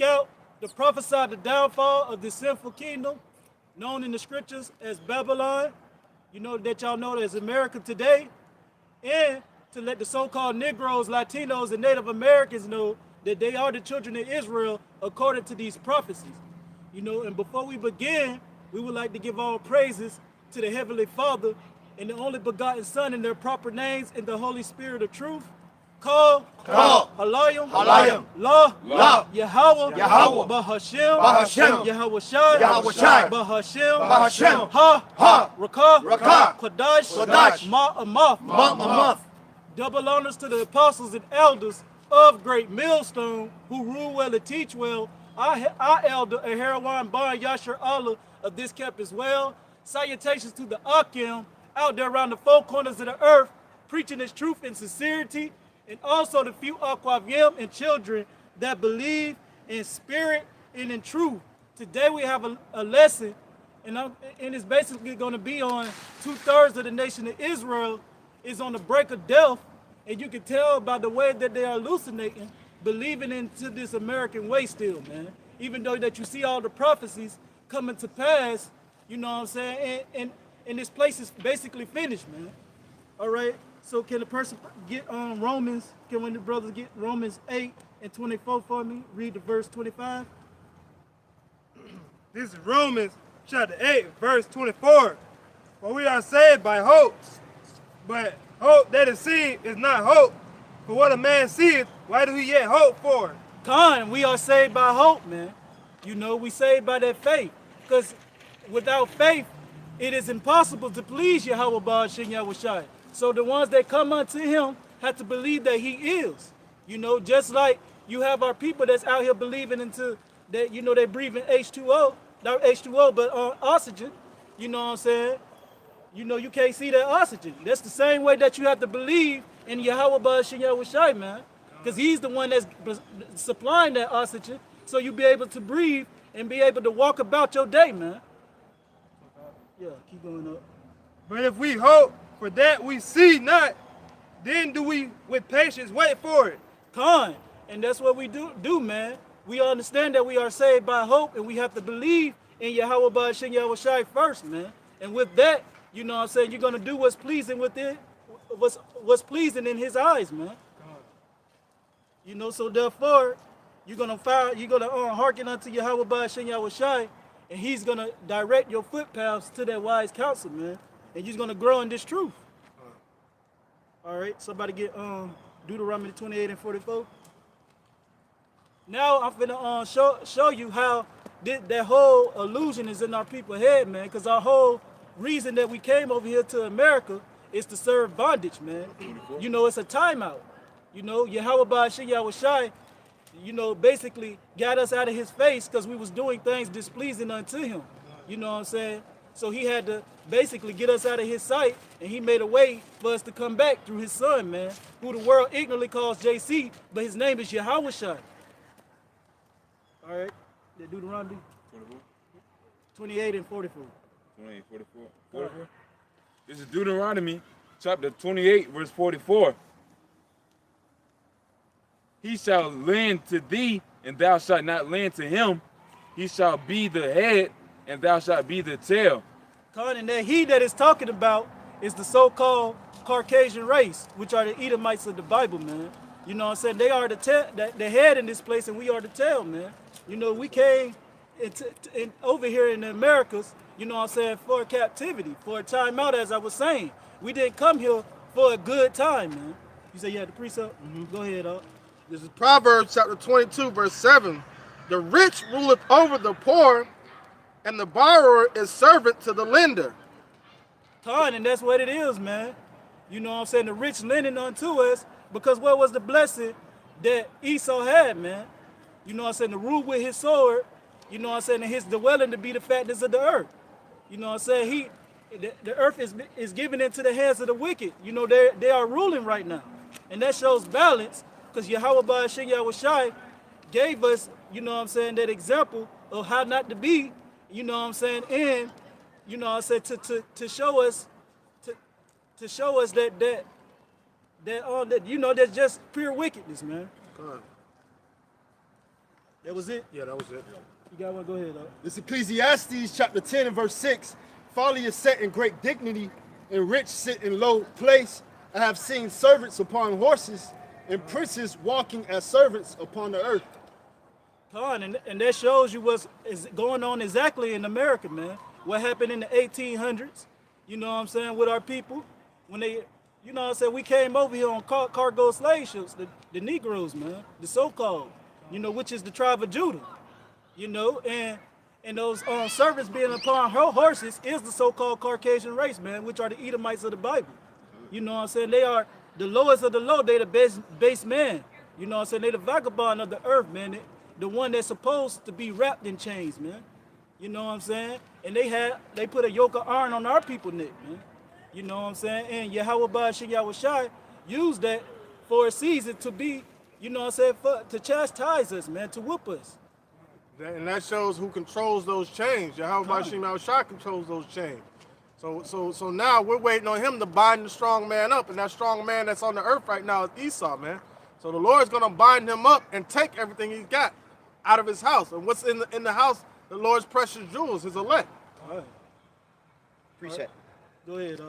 Out to prophesy the downfall of this sinful kingdom, known in the scriptures as Babylon. You know that y'all know as America today, and to let the so-called Negroes, Latinos, and Native Americans know that they are the children of Israel according to these prophecies. And before we begin, we would like to give all praises to the Heavenly Father and the only begotten Son in their proper names in the Holy Spirit of truth. Call, Halayim, La, Yahweh, Bahashem, Yahweh Shai, Bahashem, Rakah, Kodash, Ma'amath. Double honors to the apostles and elders of Great Millstone who rule well and teach well. Our elder, Aharawan Bar Yasher Allah of this camp as well. Salutations to the Akim out there around the four corners of the earth, preaching his truth and sincerity, and also the few Akwavim and children that believe in spirit and in truth. Today we have a lesson, and it's basically going to be on 2/3 of the nation of Israel is on the brink of death, and you can tell by the way that they are hallucinating, believing into this American way still, man. Even though that you see all the prophecies coming to pass, you know what I'm saying, and this place is basically finished, man. All right, so can the person get on Romans, can one of the brothers get Romans 8:24 for me? Read the verse 25. This is Romans chapter 8, verse 24. For we are saved by hope. But hope that is seen is not hope. For what a man seeth, why do he yet hope for? We are saved by hope, man. We saved by that faith. Because without faith, it is impossible to please Yahweh Ba'ashem Yahushai. So the ones that come unto him have to believe that he is. Just like you have our people that's out here believing into that, they breathing H2O, not H2O, but oxygen. You know what I'm saying? You can't see that oxygen. That's the same way that you have to believe in Yahweh Ba'ashem Yahushai, man. Because he's the one that's supplying that oxygen, so you be able to breathe and be able to walk about your day, man. Yeah, keep going up. But if we hope for that we see not, then do we with patience wait for it. And that's what we do, man. We understand that we are saved by hope, and we have to believe in Yahweh Ba'ashem Yahushai first, man. And with that, you know what I'm saying, you're going to do what's pleasing with it, what's pleasing in his eyes, man. So therefore, you're going to hearken unto Yahweh Ba'ashem Yahushai, and he's going to direct your footpaths to that wise counsel, man. And you're going to grow in this truth. All right, somebody get Deuteronomy 28:44. Now I'm going to show you how that whole illusion is in our people's head, man, because our whole reason that we came over here to America is to serve bondage, man. It's a timeout. Yahweh Ba'ashem Yahushai, basically got us out of his face because we was doing things displeasing unto him. You know what I'm saying? So he had to basically get us out of his sight, and he made a way for us to come back through his son, man, who the world ignorantly calls JC, but his name is Yahweh Shai. All right, the Deuteronomy 28:44. 28:44. This is Deuteronomy chapter 28, verse 44. He shall lend to thee, and thou shalt not lend to him. He shall be the head, and thou shalt be the tail. And that he that is talking about is the so-called Caucasian race, which are the Edomites of the Bible, man. You know what I'm saying? They are the head in this place, and we are the tail, man. We came over here in the Americas, you know what I'm saying, for captivity, for a time out, as I was saying. We didn't come here for a good time, man. You say you had the precept? Go ahead, This is Proverbs chapter 22, verse 7. The rich ruleth over the poor, and the borrower is servant to the lender. And that's what it is, man. You know what I'm saying? The rich lending unto us, because what was the blessing that Esau had, man? You know what I'm saying? To rule with his sword, you know what I'm saying? And his dwelling to be the fatness of the earth. You know what I'm saying? The earth is given into the hands of the wicked. They are ruling right now. And that shows balance, because Yahweh Ba'ashem Yahushai gave us, you know what I'm saying, that example of how not to be, you know what I'm saying, and, you know what I'm saying, to show us that that's just pure wickedness, man. That was it? Yeah, that was it. You got one? Go ahead, though. This Ecclesiastes chapter 10 and verse 6. Folly is set in great dignity, and rich sit in low place. I have seen servants upon horses, and princes walking as servants upon the earth. And that shows you what's is going on exactly in America, man. What happened in the 1800s, you know what I'm saying, with our people. When they, you know what I'm saying, we came over here on cargo slave ships, the Negroes, man, the so-called, you know, which is the tribe of Judah, you know, and those servants being upon horses is the so-called Caucasian race, man, which are the Edomites of the Bible. You know what I'm saying? They are the lowest of the low. They the base man. You know what I'm saying? They the vagabond of the earth, man. The one that's supposed to be wrapped in chains, man. You know what I'm saying? And they put a yoke of iron on our people neck, man. You know what I'm saying? And Yahweh Ba'ashim Yahushai used that for a season to be, you know what I'm saying, to chastise us, man, to whoop us. And that shows who controls those chains. Yahweh Ba'ashim Yahushai controls those chains. So now we're waiting on him to bind the strong man up, and that strong man that's on the earth right now is Esau, man. So the Lord's gonna bind him up and take everything he's got out of his house. And what's in the house? The Lord's precious jewels, his elect. All right. Precept. Go ahead,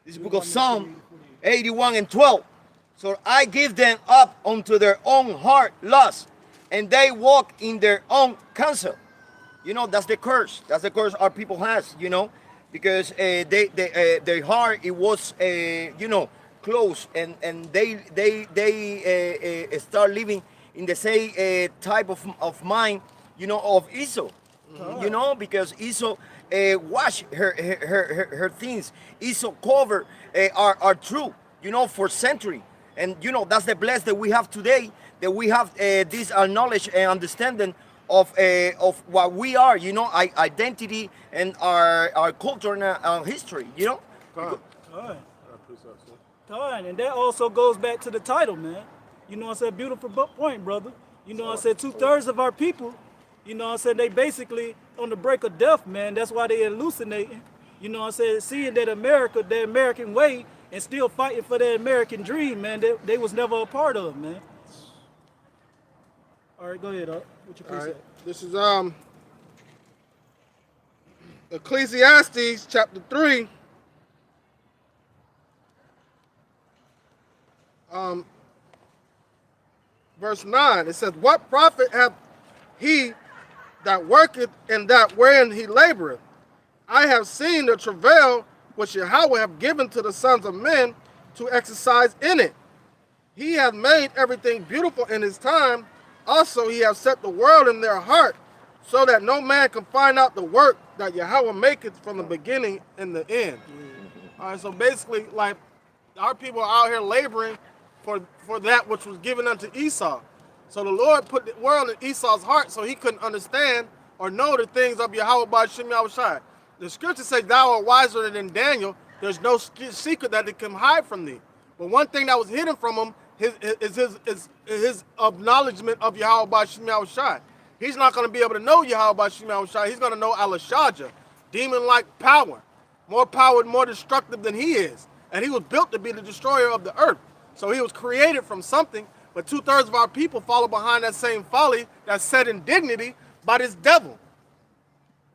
This book of Psalm 81 and 12. So I give them up unto their own heart lust, and they walk in their own counsel. You know, that's the curse. That's the curse our people has, you know, because their heart, it was, you know, closed, and they start living in the same type of mind, you know, of Esau. You know, because Esau wash her things. Esau cover our truth, you know, for century. And, you know, that's the bless that we have today, that we have this knowledge and understanding of what we are, you know, identity and our culture and our history, you know. All right. And that also goes back to the title, man. You know what I'm saying? Beautiful point, brother. You know what I'm saying? 2/3 of our people, you know what I'm saying, they basically on the brink of death, man. That's why they hallucinating. You know what I'm saying? Seeing that America, the American way, and still fighting for that American dream, man, they was never a part of, man. All right, go ahead, what you All right. say? This is Ecclesiastes chapter 3. Verse 9. It says, what profit hath he that worketh in that wherein he laboreth? I have seen the travail which Yahweh have given to the sons of men to exercise in it. He hath made everything beautiful in his time. Also he hath set the world in their heart, so that no man can find out the work that Yahweh maketh from the beginning and the end. All right, so basically, like, our people are out here laboring for that which was given unto Esau. So the Lord put the world in Esau's heart so he couldn't understand or know the things of Yahweh Ba'ashim Yahushai. The scripture says, thou art wiser than Daniel. There's no secret that it can hide from thee. But one thing that was hidden from him is his acknowledgement of Yahweh Ba'ashim Yahushai. He's not going to be able to know Yahweh Ba'ashim Yahushai. He's going to know Al-Shaja, demon-like power, more power, more destructive than he is. And he was built to be the destroyer of the earth. So he was created from something, but 2/3 of our people follow behind that same folly that's set in dignity by this devil.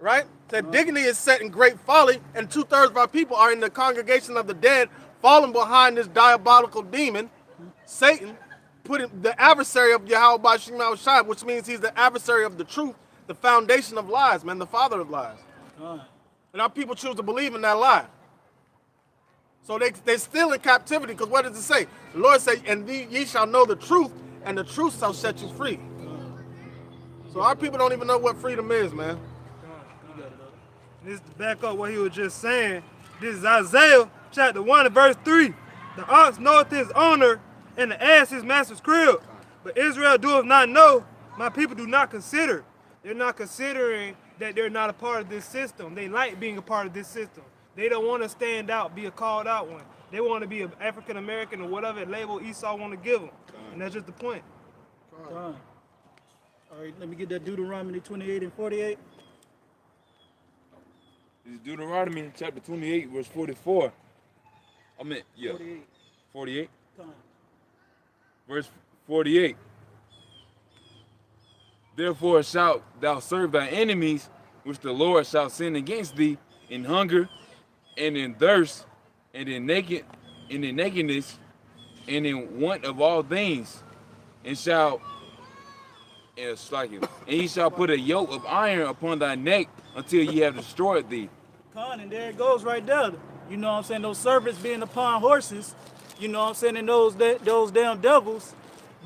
Right? That dignity is set in great folly, and 2/3 of our people are in the congregation of the dead, falling behind this diabolical demon, Satan, putting the adversary of Yahweh Ba'ashim Yahushai, which means he's the adversary of the truth, the foundation of lies, man, the father of lies. And our people choose to believe in that lie. So they're still in captivity, because what does it say? The Lord said, and ye shall know the truth, and the truth shall set you free. So our people don't even know what freedom is, man. This to back up what he was just saying. This is Isaiah chapter 1 and verse 3. The ox knoweth his owner, and the ass his master's crib. But Israel doeth not know, my people do not consider. They're not considering that they're not a part of this system. They like being a part of this system. They don't want to stand out, be a called out one. They want to be an African American or whatever label Esau want to give them. And that's just the point. All right, let me get that Deuteronomy 28 and 48. This is Deuteronomy chapter 28, verse 44. I mean, yeah. 48. Verse 48. Therefore shalt thou serve thy enemies, which the Lord shall send against thee in hunger, and in thirst, and in nakedness, and in want of all things, and he shall put a yoke of iron upon thy neck until ye have destroyed thee. And there it goes right there. You know what I'm saying? Those servants being upon horses, you know what I'm saying? And those damn devils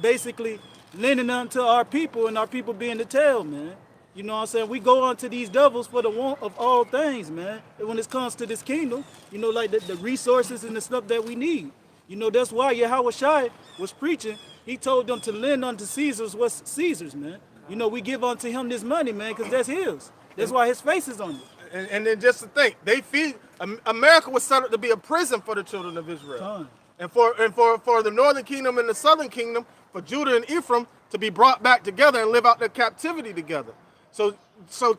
basically lending unto our people, and our people being the tail, man. You know what I'm saying? We go unto these devils for the want of all things, man. And when it comes to this kingdom, you know, like the resources and the stuff that we need. You know, that's why Yahweh Shai was preaching. He told them to lend unto Caesar's what's Caesar's, man. You know, we give unto him this money, man, because that's his. That's why his face is on it. And then just to think, they feed America was set up to be a prison for the children of Israel, and for the northern kingdom and the southern kingdom, for Judah and Ephraim to be brought back together and live out their captivity together. So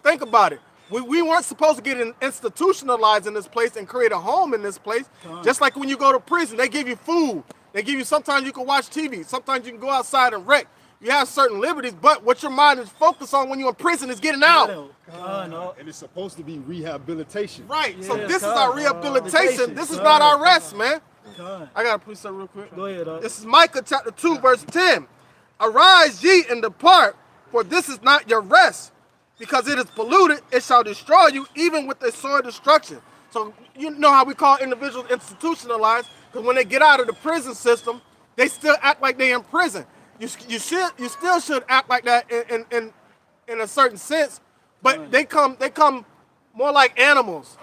think about it. We weren't supposed to get institutionalized in this place and create a home in this place. Just like when you go to prison, they give you food. They give you, sometimes you can watch TV. Sometimes you can go outside and wreck. You have certain liberties, but what your mind is focused on when you're in prison is getting out. And it's supposed to be rehabilitation. Right. So this is our rehabilitation. This is not our rest, man. I got to preach something real quick. Go ahead. This is Micah chapter 2, verse 10. Arise ye and depart, for this is not your rest. Because it is polluted, it shall destroy you, even with the sword of destruction. So you know how we call individuals institutionalized, because when they get out of the prison system, they still act like they're in prison. You still should act like that in a certain sense, but they come more like animals,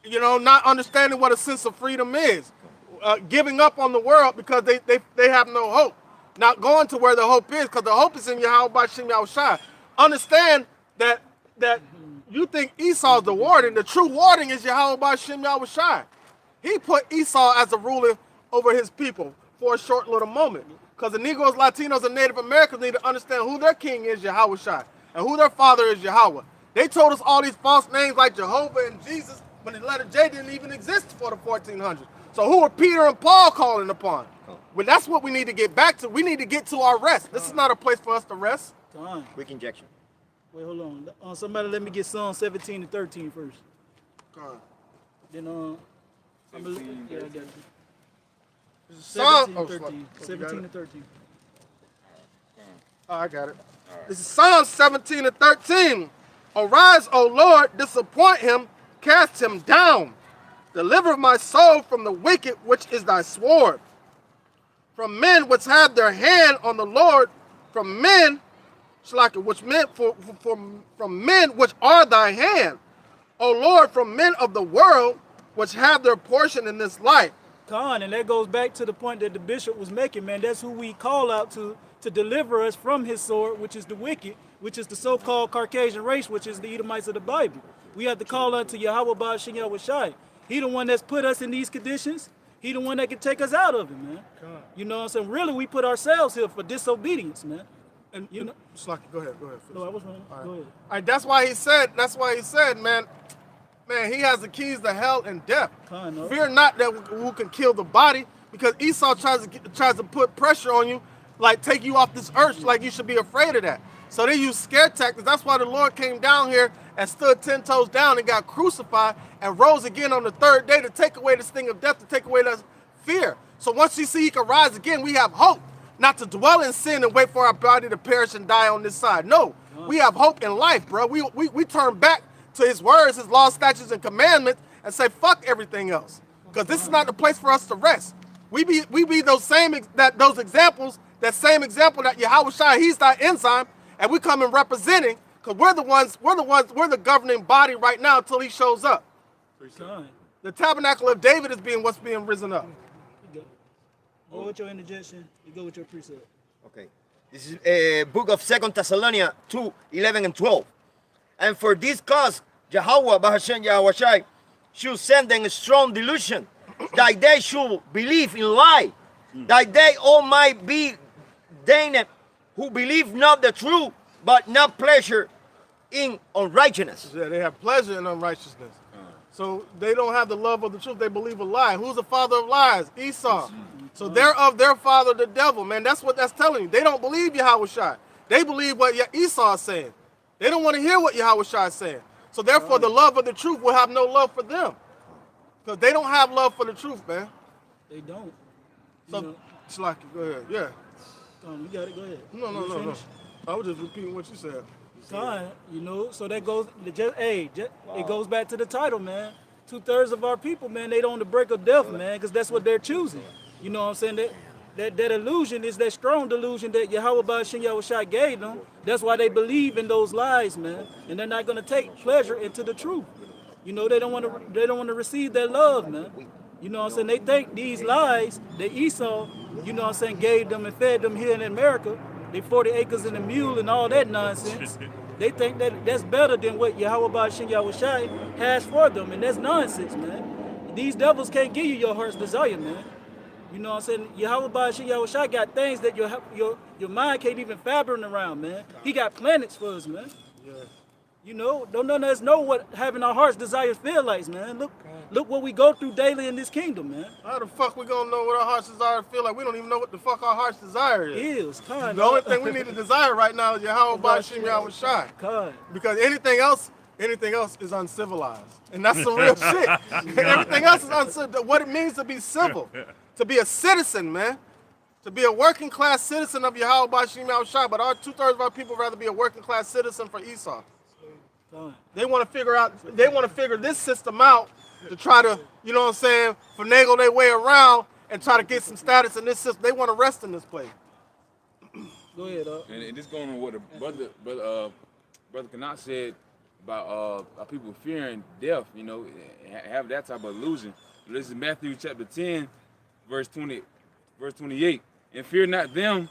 you know, not understanding what a sense of freedom is, giving up on the world because they have no hope, not going to where the hope is, because the hope is in Yahweh B'Shem Yahushua. Understand that you think Esau's the warden. The true warden is Yahweh B'Shem Yahushua. He put Esau as a ruler over his people for a short little moment. Because the Negroes, Latinos, and Native Americans need to understand who their king is, Yahweh Shai, and who their father is, Yahweh. They told us all these false names like Jehovah and Jesus, when the letter J didn't even exist for the 1400s. So who are Peter and Paul calling upon? Well, that's what we need to get back to. We need to get to our rest. This is not a place for us to rest. Quick injection. Wait, hold on. Somebody let me get Psalm 17 and 13 first. Then, I'm gonna, yeah, I got you. 17 and 13. Oh, I got it. This is Psalm 17 and 13. Arise, O Lord, disappoint him, cast him down. Deliver my soul from the wicked, which is thy sword. From men which have their hand on the Lord, from men, from men which are thy hand. O Lord, from men of the world, which have their portion in this life. And that goes back to the point that the bishop was making, man. That's who we call out to deliver us from his sword, which is the wicked, which is the so-called Caucasian race, which is the Edomites of the Bible. We have to call unto Yahweh B'Shem Yahushai. He the one that's put us in these conditions. He the one that can take us out of it, man. You know what I'm saying? Really, we put ourselves here for disobedience, man. And you know, go ahead. No, I was wrong. All right. Go ahead. All right, that's why he said, man, he has the keys to hell and death. Fear not that who can kill the body, because Esau tries to put pressure on you, like take you off this earth, like you should be afraid of that. So they use scare tactics. That's why the Lord came down here and stood 10 toes down and got crucified and rose again on the third day to take away this thing of death, to take away that fear. So once you see he can rise again, we have hope, not to dwell in sin and wait for our body to perish and die on this side. No, we have hope in life, bro. We turn back to his words, his laws, statutes, and commandments, and say fuck everything else, because this is not the place for us to rest. We be those same examples, that same example that Yahweh Shai, he's thy enzyme, and we come and representing, because we're the governing body right now until he shows up. The tabernacle of David is what's being risen up. Go with your interjection. You go with your precept. Okay. This is book of 2 Thessalonians 2, 11 and 12. And for this cause, Yahweh B'Shem Yahushai should send them a strong delusion, that they should believe in lie, that they all might be damned who believe not the truth, but not pleasure in unrighteousness. Yeah, they have pleasure in unrighteousness. So they don't have the love of the truth. They believe a lie. Who's the father of lies? Esau. So they're of their father, the devil, man. That's what that's telling you. They don't believe Yahweh Shai. They believe what Esau is saying. They don't want to hear what Yahweh Shai is saying. So therefore, the love of the truth will have no love for them. Because they don't have love for the truth, man. They don't. So, Shalaki, go ahead. Yeah. You got it. Go ahead. No. I was just repeating what you said. Fine, so that goes, it goes back to the title, man. 2/3 of our people, man, they on the brink of death, man, because that's what they're choosing. You know what I'm saying? That illusion is that strong delusion that Yahweh Ba'ashem Yahushua gave them. That's why they believe in those lies, man, and they're not gonna take pleasure into the truth. You know, they don't want to receive that love, man. You know what I'm saying? They think these lies that Esau, you know what I'm saying, gave them and fed them here in America, they 40 acres and a mule and all that nonsense. They think that that's better than what Yahweh Ba'ashem Yahushua has for them, and that's nonsense, man. These devils can't give you your heart's desire, man. You know what I'm saying? Yahweh Ba'ashem Yahushua got things that your mind can't even fathom around, man. He got planets for us, man. Yeah. You know, don't none of us know what having our heart's desires feel like, man. Look what we go through daily in this kingdom, man. How the fuck we gonna know what our heart's desire feel like? We don't even know what the fuck our heart's desire is. The only thing we need to desire right now is Yahweh Ba'ashem Yahushua. Because anything else is uncivilized. And that's some real shit. Everything else is uncivilized. What it means to be civil. To be a citizen, man. To be a working class citizen of Yahweh Ba'ashem Yahushua. But 2/3 of our people rather be a working class citizen for Esau. They want to figure this system out to try to, you know what I'm saying, finagle their way around and try to get some status in this system. They want to rest in this place. Go ahead, And this going on what the brother Kanat said about people fearing death, you know, have that type of illusion. This is Matthew chapter 10, verse 28. And fear not them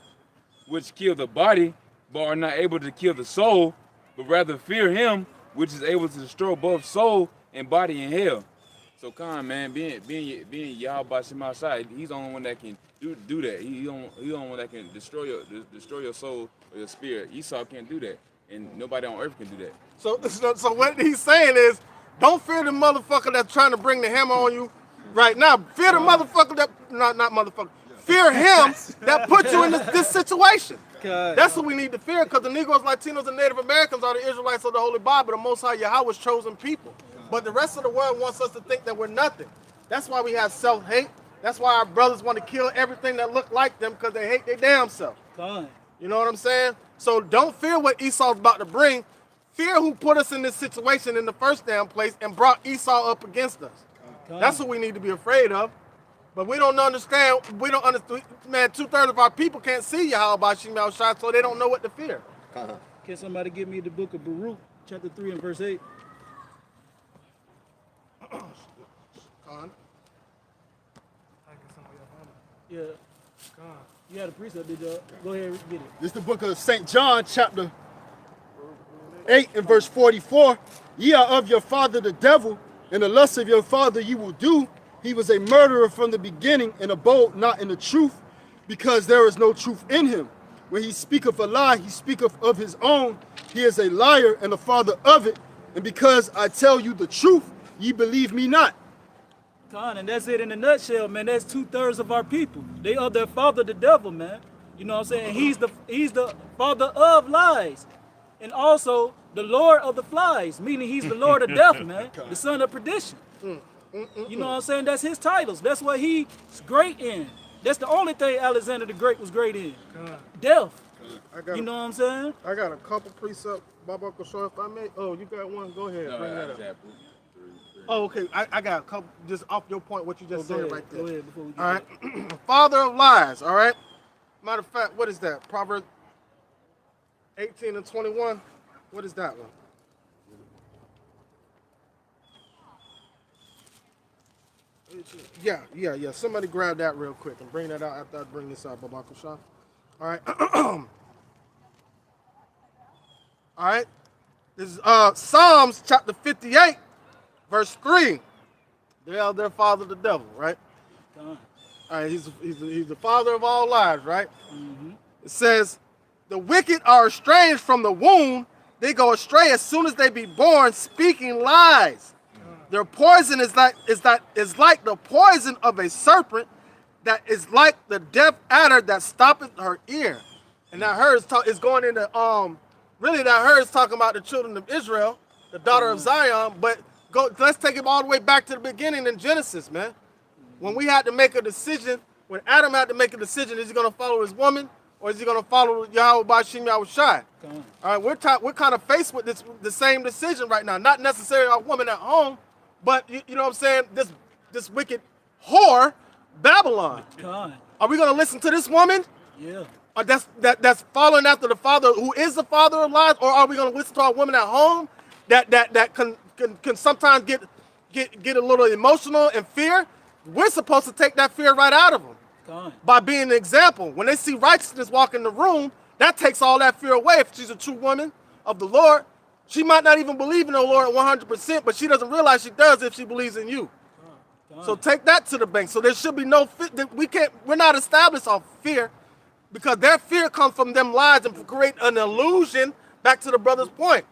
which kill the body, but are not able to kill the soul, but rather fear him which is able to destroy both soul and body in hell. So man, being Yahweh Ba'ashem Yahushua, he's the only one that can do that. He's the only one that can destroy your soul or your spirit. Esau can't do that, and nobody on earth can do that. So what he's saying is, don't fear the motherfucker that's trying to bring the hammer on you right now. Fear the motherfucker that not motherfucker. Fear him that put you in this situation. That's what we need to fear, because the Negroes, Latinos, and Native Americans are the Israelites of the Holy Bible, the Most High Yahweh's chosen people. But the rest of the world wants us to think that we're nothing. That's why we have self-hate. That's why our brothers want to kill everything that look like them, because they hate their damn self. You know what I'm saying? So don't fear what Esau's about to bring. Fear who put us in this situation in the first damn place and brought Esau up against us. That's what we need to be afraid of. But we don't understand. We don't understand. Man, 2/3 of our people can't see Yahweh Ba'ashem Yahushua, so they don't know what to fear. Can somebody give me the book of Baruch, chapter 3 and verse 8? Yeah. You had a precept, did you? Go ahead and get it. This is the book of St. John, chapter 8 and verse 44. Ye are of your father the devil, and the lust of your father ye will do. He was a murderer from the beginning, and abode not in the truth, because there is no truth in him. When he speaketh a lie, he speaketh of his own. He is a liar and the father of it. And because I tell you the truth, ye believe me not. And that's it in a nutshell, man. That's 2/3 of our people. They are their father, the devil, man. You know what I'm saying? He's the father of lies, and also the Lord of the flies, meaning he's the Lord of death, man. The son of perdition. You know what I'm saying? That's his titles. That's what he's great in. That's the only thing Alexander the Great was great in. Death. You know what I'm saying? I got a couple precepts, Baba Kosho, if I may. Oh, you got one? Go ahead. No, bring that up. chapter 3. Oh, okay. I got a couple, just off your point, what you just said right there. Go ahead before we get all right. Father of lies, all right? Matter of fact, what is that? Proverbs 18 and 21? What is that one? Yeah. Somebody grab that real quick and bring that out after I bring this out, Baba Kosho. All right. All right. This is Psalms chapter 58, verse 3. They are their father, the devil, right? All right. He's the father of all lies, right? It says, the wicked are estranged from the womb. They go astray as soon as they be born, speaking lies. Their poison is like the poison of a serpent, that is like the deaf adder that stoppeth her ear. And that her is going into really that her is talking about the children of Israel, the daughter of Zion. But let's take it all the way back to the beginning in Genesis, man. When we had to make a decision, when Adam had to make a decision, is he going to follow his woman or is he going to follow Yahweh Bashim Yahushai? All right, we're kind of faced with the same decision right now. Not necessarily our woman at home, but you know what I'm saying? This wicked whore, Babylon. Are we going to listen to this woman? Yeah. Or that's following after the father who is the father of lies, or are we going to listen to our woman at home that can sometimes get a little emotional and fear? We're supposed to take that fear right out of them by being an example. When they see righteousness walk in the room, that takes all that fear away. If she's a true woman of the Lord, she might not even believe in the Lord 100%, but she doesn't realize she does if she believes in you. So take that to the bank. So there should be no fear. We're not established off fear, because their fear comes from them lies and create an illusion. Back to the brother's point.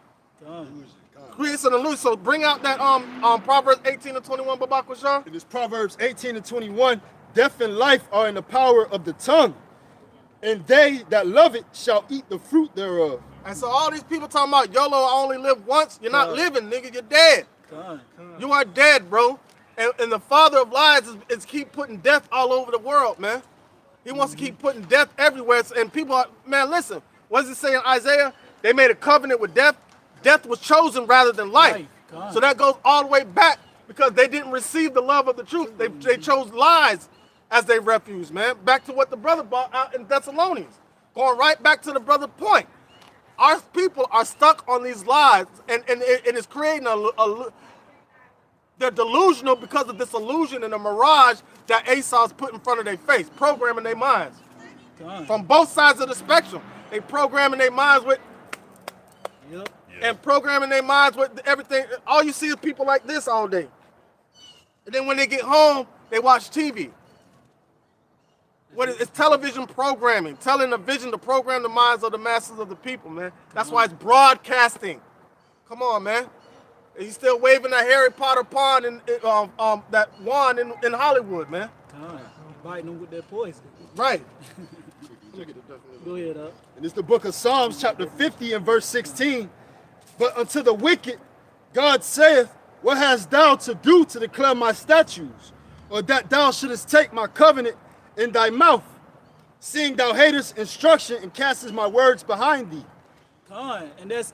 Creates an illusion. So bring out that Proverbs 18 and 21, Babak Washan. It is Proverbs 18 and 21. Death and life are in the power of the tongue, and they that love it shall eat the fruit thereof. And so all these people talking about YOLO, I only live once. You're not living, nigga. You're dead. You are dead, bro. And the father of lies is keep putting death all over the world, man. He wants to keep putting death everywhere. And people are, man, listen. What does it say in Isaiah? They made a covenant with death. Death was chosen rather than life. So that goes all the way back because they didn't receive the love of the truth. They chose lies as their refuge, man. Back to what the brother brought out in Thessalonians. Going right back to the brother's point. Our people are stuck on these lies, and it is creating they're delusional because of this illusion and a mirage that Esau's put in front of their face, programming their minds. From both sides of the spectrum. They programming their minds with and programming their minds with everything. All you see is people like this all day. And then when they get home, they watch TV. It's television programming, telling a vision to program the minds of the masses of the people, man. That's why it's broadcasting. Come on, man. He's still waving that Harry Potter pond and that wand in Hollywood, man. Biting them with that poison. Right. Go ahead, And it's the book of Psalms, chapter 50 and verse 16. But unto the wicked, God saith, what hast thou to do to declare my statutes, or that thou shouldest take my covenant in thy mouth, seeing thou hatest instruction and castest my words behind thee? And that's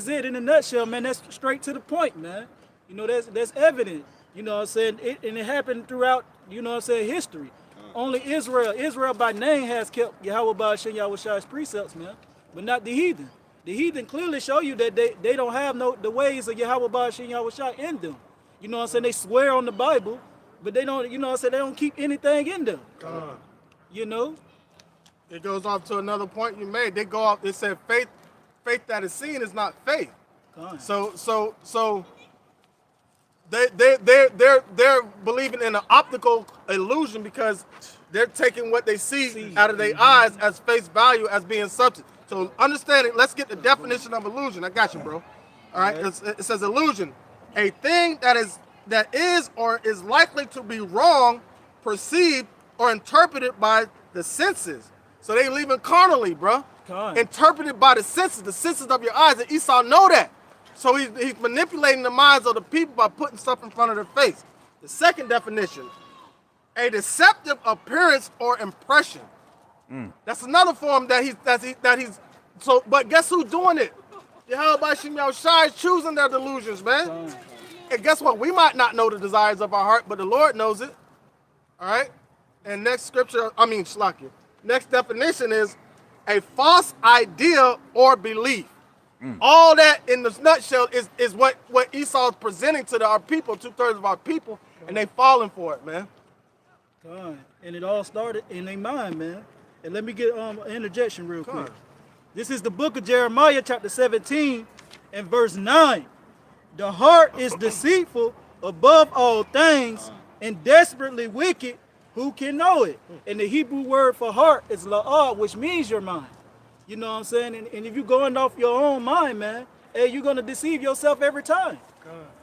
it in a nutshell, man. That's straight to the point, man. You know, that's evident. You know what I'm saying? And it happened throughout, you know what I'm saying, history. Only Israel by name has kept Yahweh Ba'ashem Yahushai's precepts, man. But not the heathen. The heathen clearly show you that they don't have the ways of Yahweh Ba'ashem Yahushai in them. You know what I'm saying? They swear on the Bible, but they don't, you know what I'm saying, they don't keep anything in them. You know? It goes off to another point you made. They go off, they said faith that is seen is not faith. So they're believing in an optical illusion because they're taking what they see out of their eyes as face value as being substance. So understanding, let's get the definition of illusion. I got you, bro. All right, it says illusion, a thing that is or is likely to be wrong, perceived or interpreted by the senses. So they leaving carnally, bro. Interpreted by the senses of your eyes, and Esau know that. So he's manipulating the minds of the people by putting stuff in front of their face. The second definition, a deceptive appearance or impression. That's another form that he's so. But guess who's doing it? Yahweh Ba'ashem Yahushai is choosing their delusions, man. And guess what? We might not know the desires of our heart, but the Lord knows it. All right. And next scripture, Shlaki. Next definition is a false idea or belief. All that in this nutshell is what Esau is presenting to our people, 2/3 of our people, and they falling for it, man. And it all started in their mind, man. And let me get an interjection real quick. This is the book of Jeremiah, chapter 17, and verse 9. The heart is deceitful above all things and desperately wicked. Who can know it? And the Hebrew word for heart is la'ah, which means your mind. You know what I'm saying? And if you're going off your own mind, man, hey, you're going to deceive yourself every time.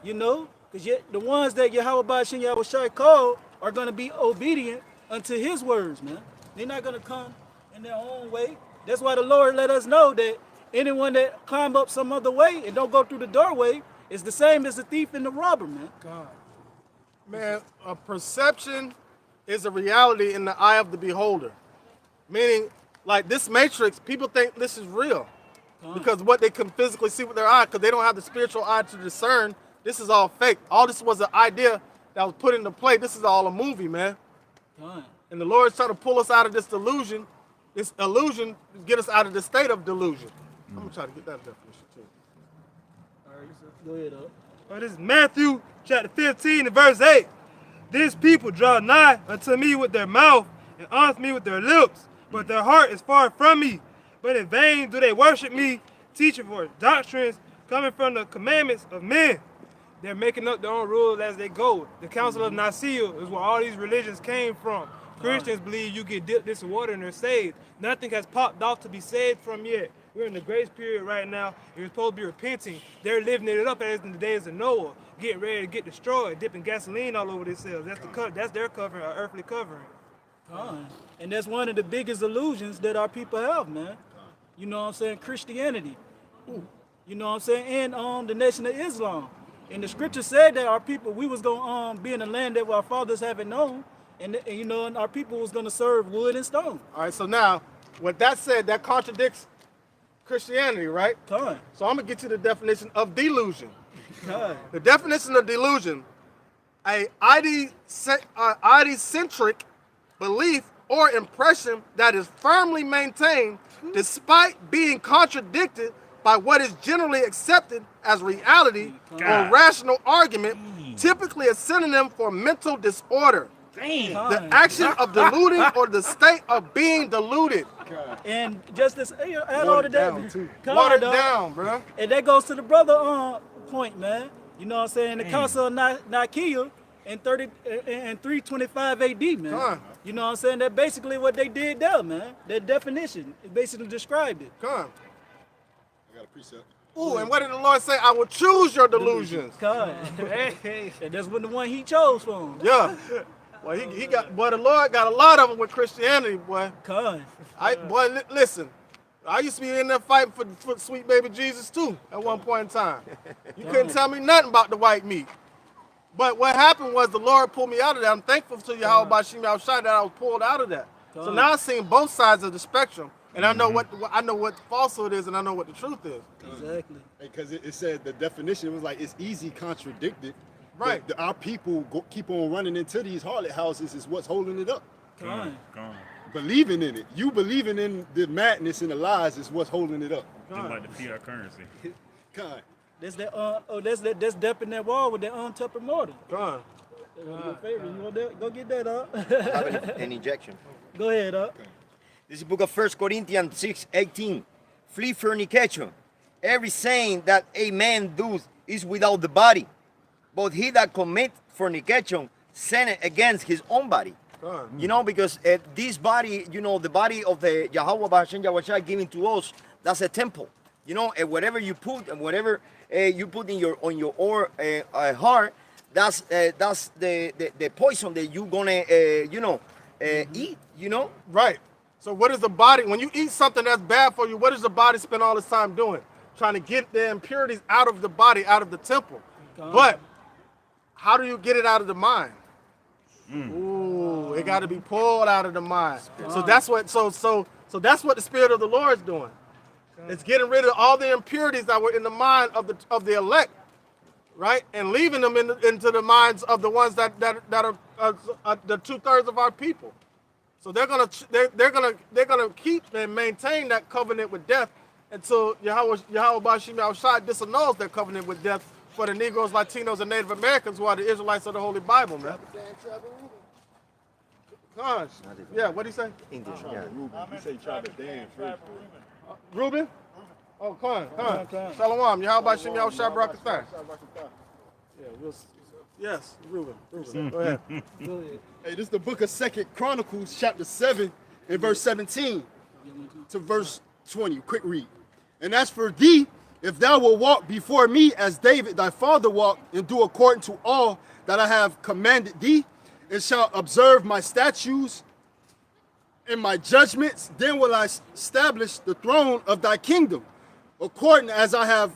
You know? Because the ones that Yahweh Ba'ashem Yahushai called are going to be obedient unto his words, man. They're not going to come in their own way. That's why the Lord let us know that anyone that climb up some other way and don't go through the doorway is the same as the thief and the robber, man. God. Man, a perception is a reality in the eye of the beholder. Meaning, like this matrix, people think this is real because what they can physically see with their eye, because they don't have the spiritual eye to discern. This is all fake. All this was an idea that was put into play. This is all a movie, man. And the Lord's trying to pull us out of this delusion. This illusion get us out of the state of delusion. I'm gonna try to get that definition too. All right, go ahead, up. Well, this is Matthew chapter 15 and verse 8. These people draw nigh unto me with their mouth and honor me with their lips, but their heart is far from me. But in vain do they worship me, teaching for doctrines coming from the commandments of men. They're making up their own rules as they go. The Council of Nicaea is where all these religions came from. Christians believe you get dipped in some water and they're saved. Nothing has popped off to be saved from yet. We're in the grace period right now. You're supposed to be repenting. They're living it up as in the days of Noah, getting ready to get destroyed, dipping gasoline all over themselves. That's their covering, our earthly covering. And that's one of the biggest illusions that our people have, man. You know what I'm saying? Christianity. You know what I'm saying? And the Nation of Islam. And the scripture said that our people, we was going to be in a land that our fathers haven't known. And you know, and our people was going to serve wood and stone. All right, so now, with that said, that contradicts Christianity, right? So I'm going to get you the definition of delusion. The definition of delusion, a ideocentric belief or impression that is firmly maintained despite being contradicted by what is generally accepted as reality or rational argument, typically a synonym for mental disorder. The action of deluding or the state of being deluded. And just this, add all of that. Water down, bro. And that goes to the brother point, man. You know what I'm saying? The Council of Nicaea in 325 AD, man. You know what I'm saying? That's basically what they did there, man. That definition, it basically described it. I got a precept. Ooh, and what did the Lord say? I will choose your delusions. And that's what the one he chose from. Yeah. Well, he got, boy, the Lord got a lot of them with Christianity, boy. Listen, I used to be in there fighting for sweet baby Jesus too at one point in time. You couldn't tell me nothing about the white meat. But what happened was the Lord pulled me out of that. I'm thankful to Yahweh Bashim Yahushua that I was pulled out of that. So now I've seen both sides of the spectrum, and I know what falsehood is, and I know what the truth is. Exactly. Because it said the definition was like it's easy contradicted. Right. Our people keep on running into these harlot houses is what's holding it up. Believing in it. You believing in the madness and the lies is what's holding it up. Just like the fiat currency. That's that. That's depping that wall with that untupper mortar. Your favorite. You want that? Go get that up. An injection. Go ahead, up. This is the book of 1 Corinthians 6:18. Flee fornication. Every saying that a man does is without the body, but he that commits fornication sinneth against his own body. You know, because this body, you know, the body of the Yahweh B'Hashem Yahushua given to us, that's a temple. You know, and whatever you put and whatever you put in your heart, that's the poison that you're gonna eat. You know. Right. So what is the body? When you eat something that's bad for you, what does the body spend all its time doing? Trying to get the impurities out of the body, out of the temple. But how do you get it out of the mind? Ooh, it got to be pulled out of the mind. So that's what. So that's what the Spirit of the Lord is doing. It's getting rid of all the impurities that were in the mind of the elect, right, and leaving them into the minds of the ones that are the 2/3 of our people. So they're gonna keep and maintain that covenant with death until Yahweh Bashim Yahushua disannuls their covenant with death for the Negroes, Latinos, and Native Americans who are the Israelites of the Holy Bible, man. Gosh. Yeah, what did he say? English, yeah. He said he tried to dance. Reuben? Oh, Khan. Shalom. Yahweh Bashim Yahushua Barakatah. Yes, Reuben. Go ahead. Hey, this is the book of 2 Chronicles, chapter 7, and verse 17 to verse 20. Quick read. And as for thee, if thou wilt walk before me as David thy father walked, and do according to all that I have commanded thee, and shalt observe my statutes in my judgments, then will I establish the throne of thy kingdom, according as I have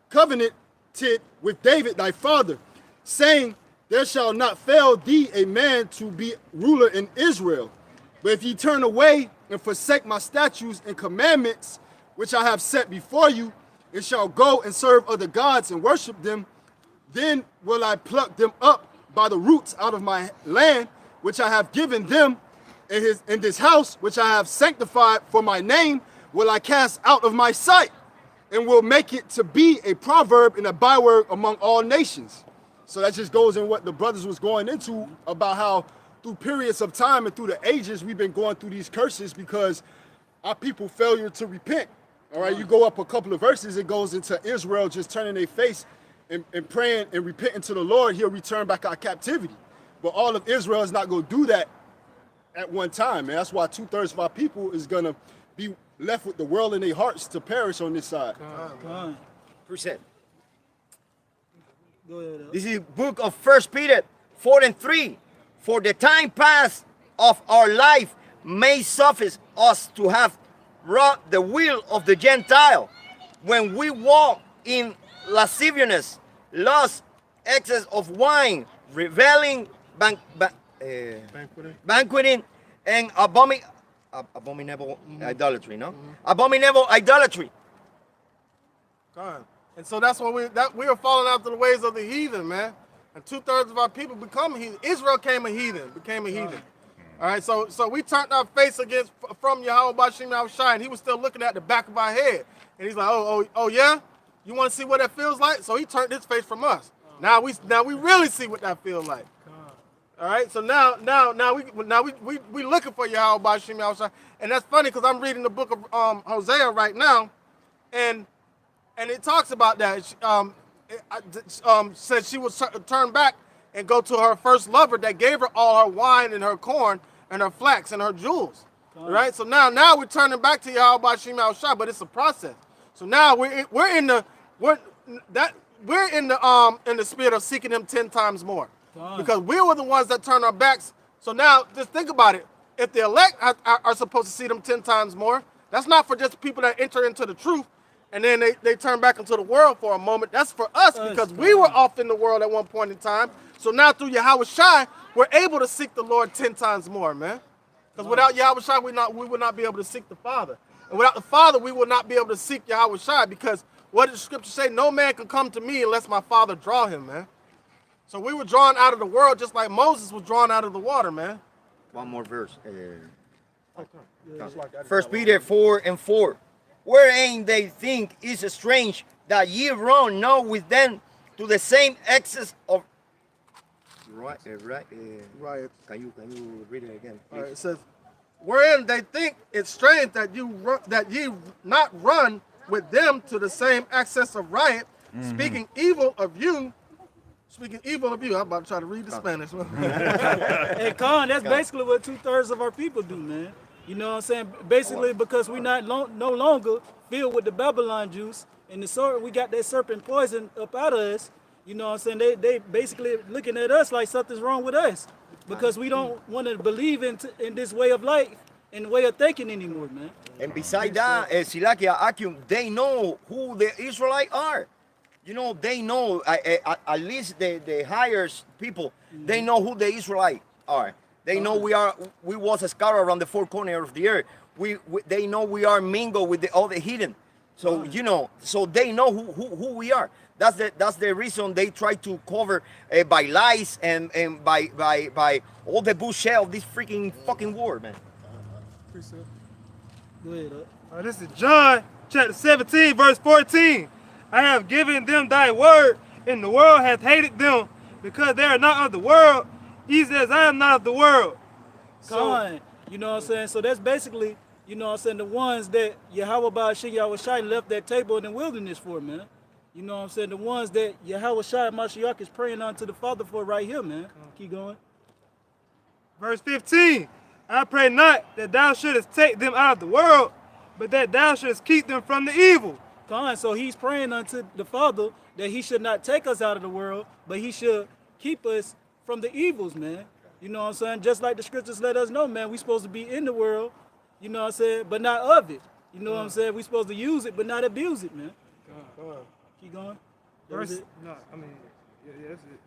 covenanted with David thy father, saying, there shall not fail thee a man to be ruler in Israel. But if ye turn away and forsake my statutes and commandments, which I have set before you, and shall go and serve other gods and worship them, then will I pluck them up by the roots out of my land, which I have given them, in this house, which I have sanctified for my name, will I cast out of my sight, and will make it to be a proverb and a byword among all nations. So that just goes in what the brothers was going into about how through periods of time and through the ages, we've been going through these curses because our people failure to repent. All right, you go up a couple of verses, it goes into Israel just turning their face and praying and repenting to the Lord. He'll return back our captivity. But all of Israel is not going to do that at one time, man. That's why 2/3 of our people is going to be left with the world in their hearts to perish on this side. Percent. Go ahead. This is book of 1 Peter 4:3. For the time past of our life may suffice us to have wrought the will of the Gentile, when we walk in lasciviousness, lust, excess of wine, reveling, banqueting, and abominable idolatry. No, abominable idolatry. God. And so that's what we are falling after the ways of the heathen, man. And 2/3 of our people become heathen. Israel became a heathen. All right, so we turned our face from Yahweh Bashim Yahushai, and he was still looking at the back of our head. And he's like, oh yeah? You want to see what that feels like? So he turned his face from us. Now we really see what that feels like. All right, so now we looking for Yahweh Bashim Yahushai. And that's funny because I'm reading the book of Hosea right now, and it talks about that. Said she would turn back and go to her first lover that gave her all her wine and her corn and her flax and her jewels. Right? So now we're turning back to Yahweh Bashim Yahushai, but it's a process. So now we're in the spirit of seeking him 10 times more. Because we were the ones that turned our backs. So now just think about it. If the elect are supposed to see them 10 times more, that's not for just people that enter into the truth and then they turn back into the world for a moment. That's for us because we were off in the world at one point in time. So now through Yahweh Shai, we're able to seek the Lord 10 times more, man. Because without Yahweh Shai, we would not be able to seek the Father. And without the Father, we will not be able to seek Yahweh Shai because what does the scripture say? No man can come to me unless my Father draw him, man. So we were drawn out of the world just like Moses was drawn out of the water, man. One more verse. 1 Peter 4:4. Wherein they think is strange that ye run not with them to the same excess of right. Can you read it again? All right, it says, wherein they think it's strange that ye not run with them to the same excess of riot, speaking evil of you. I'm about to try to read the Spanish. Hey, Con, that's basically what 2/3 of our people do, man. You know what I'm saying? Basically, because we're not no longer filled with the Babylon juice and we got that serpent poison up out of us. You know what I'm saying? They basically looking at us like something's wrong with us because we don't want to believe in this way of life and way of thinking anymore, man. And beside that, Silakia, Akim, they know who the Israelites are. You know, they know, at least the highest people, they know who the Israelites are. They know we was scattered around the four corners of the earth. They know we are mingled with all the hidden. So, you know, so they know who we are. That's the reason they try to cover by lies and by all the bullshit of this freaking fucking war, man. Go ahead, This is John chapter 17, verse 14. I have given them thy word, and the world hath hated them, because they are not of the world, even as I am not of the world. So, you know what I'm saying? So that's basically, you know what I'm saying, the ones that Yahweh Ba'ashim Yahweh Shai left that table in the wilderness for, man. You know what I'm saying? The ones that Yahweh Shai Mashiach is praying unto the Father for right here, man. Keep going. Verse 15. I pray not that thou shouldest take them out of the world, but that thou shouldest keep them from the evil. So he's praying unto the Father that he should not take us out of the world, but he should keep us from the evils, man. You know what I'm saying? Just like the scriptures let us know, man, we supposed to be in the world, you know what I'm saying, but not of it. You know what I'm saying? We supposed to use it, but not abuse it, man. Keep going. That was it? No, I mean, yeah, that's it.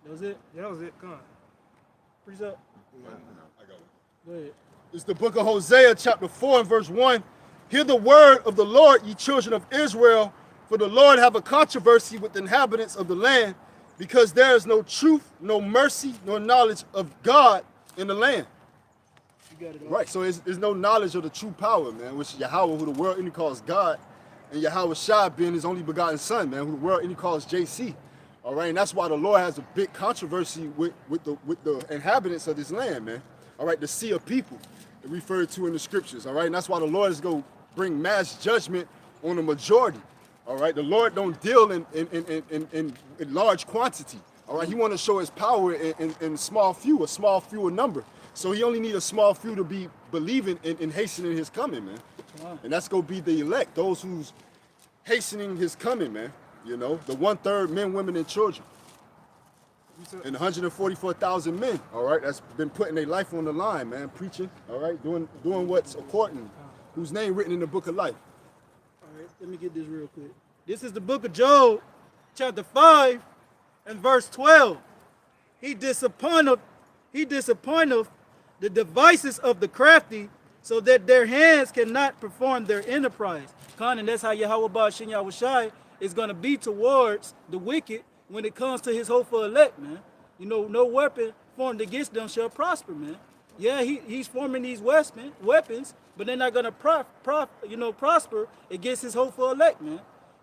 That was it? Yeah, that was it. Come on. Freeze up. I got it. Go ahead. It's the book of Hosea, chapter 4 and verse 1. Hear the word of the Lord, ye children of Israel, for the Lord have a controversy with the inhabitants of the land, because there is no truth, no mercy, nor knowledge of God in the land. You got it all. Right, so there's no knowledge of the true power, man, which Yahweh, who the world only calls God, and Yahweh Shai being his only begotten son, man, who the world only calls JC. All right, and that's why the Lord has a big controversy with the inhabitants of this land, man. All right, the sea of people referred to in the scriptures. All right, and that's why the Lord is going to bring mass judgment on the majority. All right, the Lord don't deal in large quantity. All right, he want to show his power in small few, a small fewer number. So he only need a small few to be believing in hastening his coming, man. Wow. And that's going to be the elect, those who's hastening his coming, man. You know, the 1/3 men, women, and children. And 144,000 men, all right, that's been putting their life on the line, man, preaching, all right, doing what's according, whose name written in the book of life. All right, let me get this real quick. This is the book of Job, chapter 5 and verse 12. He disappointeth the devices of the crafty, so that their hands cannot perform their enterprise. And that's how Yahweh Ba'ashin Yahushai is going to be towards the wicked when it comes to his hopeful elect, man. You know, no weapon formed against them shall prosper, man. Yeah, he's forming these weapons, but they're not going to prosper against his hopeful elect, man.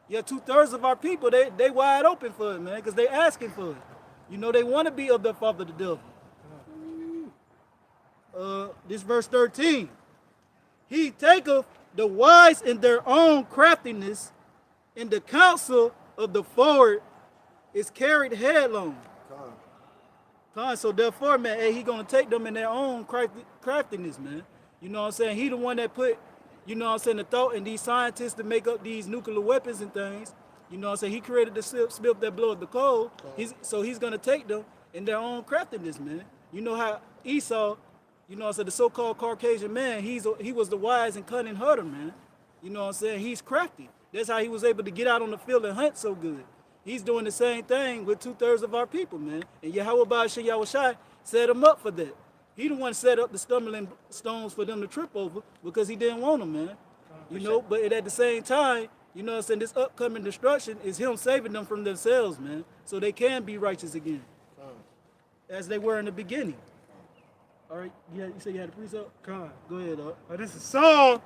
Yeah, 2/3 of our people, they wide open for it, man, because they asking for it. You know, they want to be of the father the devil. This verse 13. He taketh the wise in their own craftiness, and the counsel of the forward is carried headlong. So therefore, man, hey, he gonna take them in their own craftiness, man. You know what I'm saying? He the one that put, you know what I'm saying, the thought in these scientists to make up these nuclear weapons and things. You know what I'm saying? He created the smith that bloweth the coal. So he's gonna take them in their own craftiness, man. You know how Esau, you know what I'm saying, the so-called Caucasian man, he was the wise and cunning hunter, man. You know what I'm saying? He's crafty. That's how he was able to get out on the field and hunt so good. He's doing the same thing with 2/3 of our people, man. And Yahweh Ba'ashin Yahushai set him up for that. He the one set up the stumbling stones for them to trip over because he didn't want them, man. You know, but at the same time, you know what I'm saying, this upcoming destruction is him saving them from themselves, man, so they can be righteous again, as they were in the beginning. All right, you said you had a precept? Come. Go ahead, dog. This is Psalm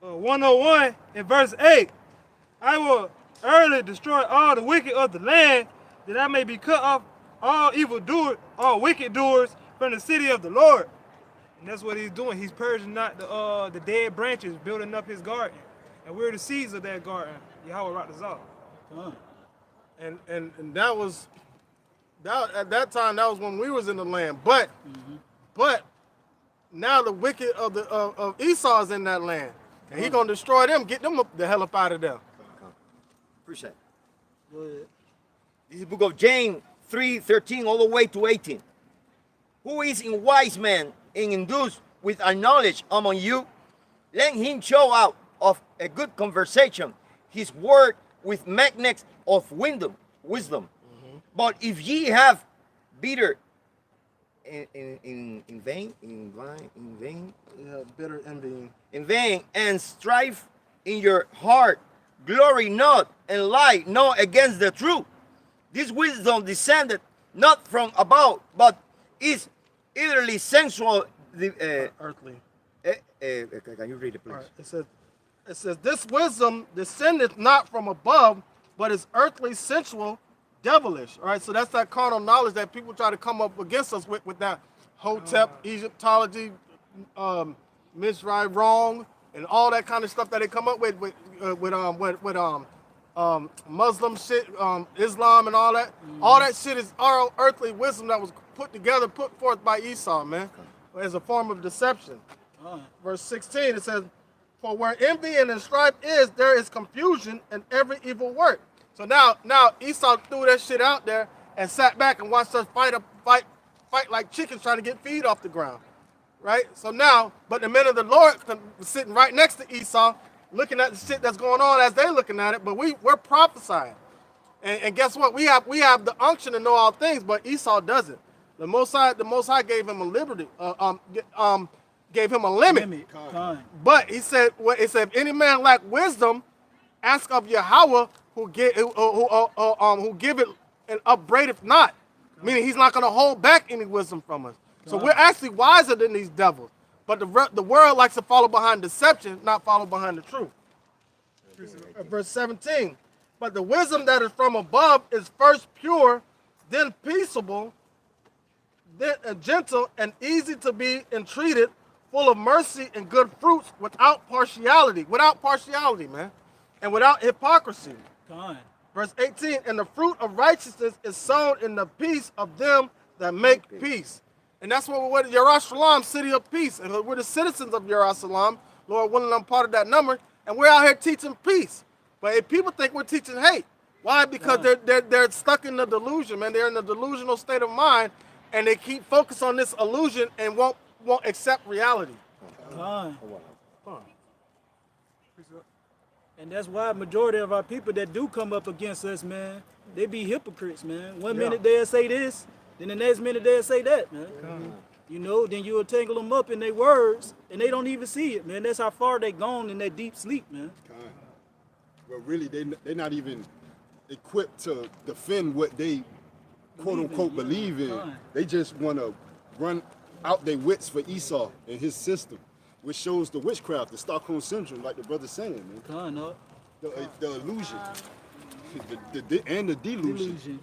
101 in verse 8. I will early destroy all the wicked of the land, that I may be cut off all evildoers, all wicked doers from the city of the Lord. And that's what he's doing. He's purging not the dead branches, building up his garden. And we're the seeds of that garden. Yahweh rocked us off. And that was at that time, that was when we was in the land. But now the wicked of Esau is in that land. And he gonna destroy them, get them the hell up out of there. Appreciate. Go ahead. This is the book of James 3:13 all the way to 18. Who is in wise man and induced with our knowledge among you? Let him show out of a good conversation his word with magnets of wisdom. But if ye have bitter in vain, Yeah, bitter envying. in vain, and strife in your heart, glory not and lie not against the truth. This wisdom descended not from above, but is eitherly sensual, Earthly. Can you read it, please? All right. It says, this wisdom descendeth not from above, but is earthly, sensual, devilish. All right, so that's that carnal knowledge that people try to come up against us with that Hotep, Egyptology, Mizrahi wrong, and all that kind of stuff that they come up with Muslim shit, Islam and all that. All that shit is our earthly wisdom that was put forth by Esau, man, as a form of deception. Verse 16, it says, for where envy and strife is, there is confusion and every evil work. So now Esau threw that shit out there and sat back and watched us fight fight like chickens trying to get feed off the ground, right? So now, but the men of the Lord was sitting right next to Esau, looking at the shit that's going on as they're looking at it, but we're prophesying. And guess what? We have the unction to know all things, but Esau doesn't. The Most High gave him a liberty, gave him a limit. But he said, if any man lack wisdom, ask of Yahweh, who give it and upbraideth not. Meaning he's not going to hold back any wisdom from us. So we're actually wiser than these devils. But the world likes to follow behind deception, not follow behind the truth. Verse 17. But the wisdom that is from above is first pure, then peaceable, then gentle and easy to be entreated, full of mercy and good fruits, without partiality. Without partiality, man. And without hypocrisy. Verse 18. And the fruit of righteousness is sown in the peace of them that make peace. And that's what we're with Yerushalayim, city of peace. And we're the citizens of Yerushalayim. Lord willing, I'm part of that number. And we're out here teaching peace. But if people think we're teaching hate, why? Because they're stuck in the delusion, man. They're in a delusional state of mind, and they keep focused on this illusion and won't accept reality. And that's why majority of our people that do come up against us, man, they be hypocrites, man. One minute they'll say this, then the next minute they'll say that, man. You know, then you'll tangle them up in their words, and they don't even see it, man. That's how far they gone in that deep sleep, man. But really, they're not even equipped to defend what they quote-unquote believe in. They just want to run out their wits for Esau and his system, which shows the witchcraft, the Stockholm Syndrome, like the brother's saying, man. The illusion. And the delusion.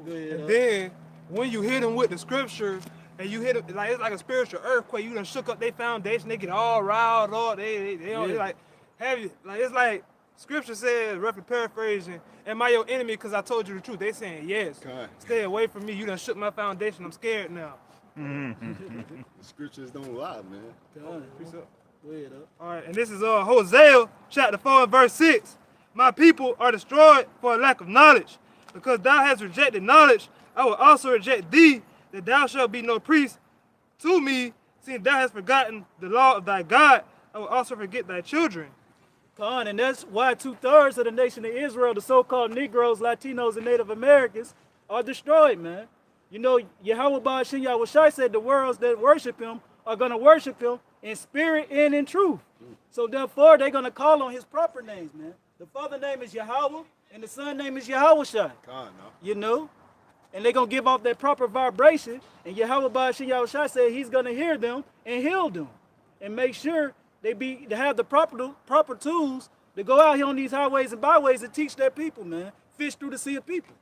And then, when you hit them with the scripture, and you hit them, like it's like a spiritual earthquake, you done shook up their foundation, they get all riled up, they like, have you, like, it's like, scripture says, roughly paraphrasing, am I your enemy because I told you the truth? They saying, yes. Stay away from me, you done shook my foundation, I'm scared now. The scriptures don't lie, man. All right, and this is Hosea chapter 4 and verse 6. My people are destroyed for a lack of knowledge. Because thou hast rejected knowledge, I will also reject thee, that thou shalt be no priest to me, seeing thou hast forgotten the law of thy God, I will also forget thy children. And that's why 2/3 of the nation of Israel, the so-called Negroes, Latinos, and Native Americans, are destroyed, man. You know, Yahweh Ba'ashem Yahushai said the worlds that worship him are going to worship him in spirit and in truth. So therefore, they're going to call on his proper names, man. The father name is Yahweh, and the son name is Yahushai. You know? And they're going to give off that proper vibration, and Yahweh Ba'ashem Yahushai said he's going to hear them and heal them and make sure they have the proper tools to go out here on these highways and byways and teach their people, man. Fish through the sea of people.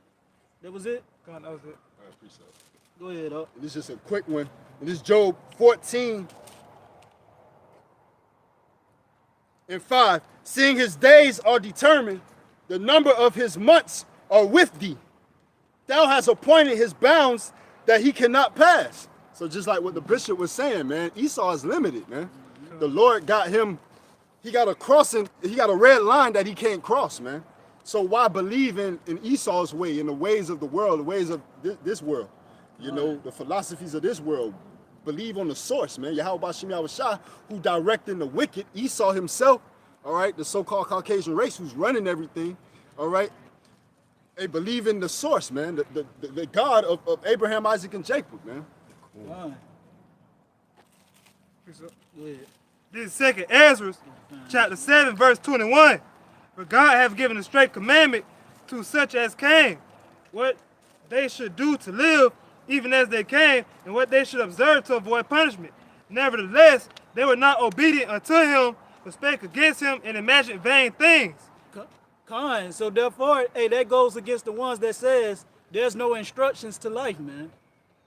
That was it. That was it. I appreciate it. Go ahead, up. This is just a quick one. And this is Job 14 and 5. Seeing his days are determined, the number of his months are with thee. Thou hast appointed his bounds that he cannot pass. So just like what the bishop was saying, man, Esau is limited, man. The Lord got him, he got a crossing, he got a red line that he can't cross, man. So why believe in Esau's way, in the ways of the world, the ways of this world? You know, the philosophies of this world. Believe on the source, man. Yahweh Ba'ashem Yahushai, who directing the wicked, Esau himself, all right, the so-called Caucasian race who's running everything, all right? They believe in the source, man, the God of Abraham, Isaac, and Jacob, man. This is 2nd Ezra, chapter 7, verse 21. For God hath given a straight commandment to such as came, what they should do to live, even as they came, and what they should observe to avoid punishment. Nevertheless, they were not obedient unto him, but spake against him and imagined vain things. So therefore, hey, that goes against the ones that says there's no instructions to life, man.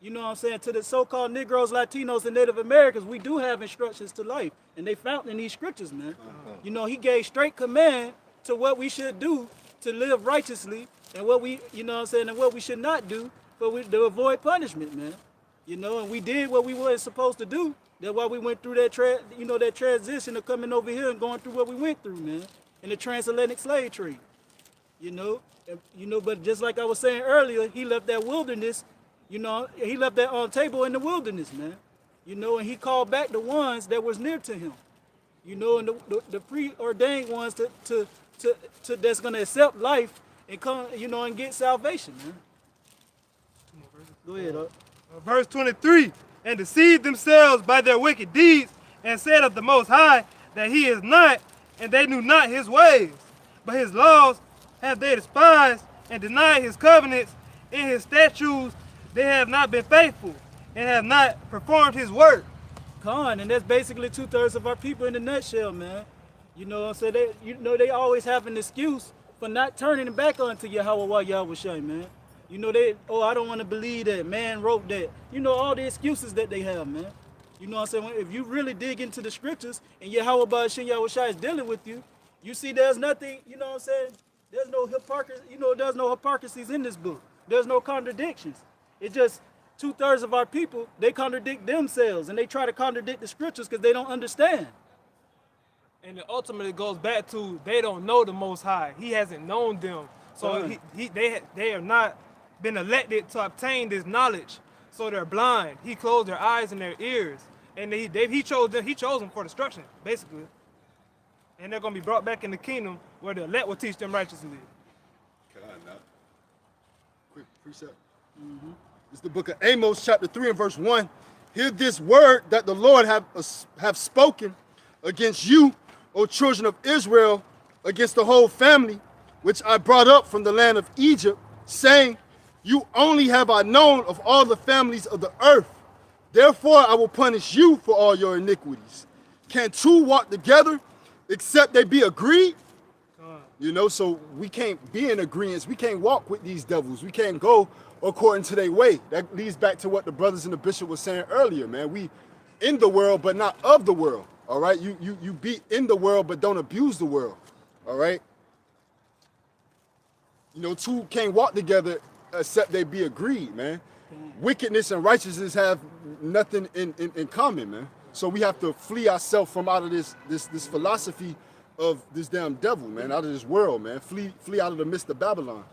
You know what I'm saying? To the so-called Negroes, Latinos, and Native Americans, we do have instructions to life. And they found in these scriptures, man. You know, he gave straight command to what we should do to live righteously and what we, you know what I'm saying, and what we should not do to avoid punishment, man. You know, and we did what we were supposed to do. That's why we went through that, that transition of coming over here and going through what we went through, man, in the transatlantic slave trade. You know, but just like I was saying earlier, he left that wilderness You know, he left that table in the wilderness, man. You know, and he called back the ones that was near to him. You know, and the preordained ones to that's gonna accept life and come, you know, and get salvation, man. Go ahead, Verse 23, and deceived themselves by their wicked deeds, and said of the Most High that he is not, and they knew not his ways. But his laws have they despised, and denied his covenants. In his statutes they have not been faithful, and have not performed his work. And that's basically 2/3 of our people in a nutshell, man. You know what I'm saying? They always have an excuse for not turning back onto Yahweh Shai, man. You know, I don't want to believe that, man wrote that. You know, all the excuses that they have, man. You know what I'm saying? If you really dig into the scriptures and Yahweh Shai is dealing with you, you see there's nothing, you know what I'm saying? There's no hypocrisy, you know, there's no hypocrisies in this book. There's no contradictions. It's just 2/3 of our people, they contradict themselves and they try to contradict the scriptures because they don't understand. And it ultimately goes back to they don't know the Most High. He hasn't known them. So they have not been elected to obtain this knowledge. So they're blind. He closed their eyes and their ears. And he chose them for destruction, basically. And they're going to be brought back in the kingdom where the elect will teach them righteously. Quick precept. It's the book of Amos, chapter 3 and verse 1. Hear this word that the Lord have spoken against you, O children of Israel, against the whole family, which I brought up from the land of Egypt, saying, you only have I known of all the families of the earth. Therefore I will punish you for all your iniquities. Can two walk together except they be agreed? You know, so we can't be in agreement. We can't walk with these devils. We can't go according to their way. That leads back to what the brothers and the bishop was saying earlier, man. We in the world, but not of the world. All right. You be in the world, but don't abuse the world. All right. You know, two can't walk together except they be agreed, man. Wickedness and righteousness have nothing in common, man. So we have to flee ourselves from out of this philosophy of this damn devil, man, out of this world, man. Flee out of the midst of Babylon.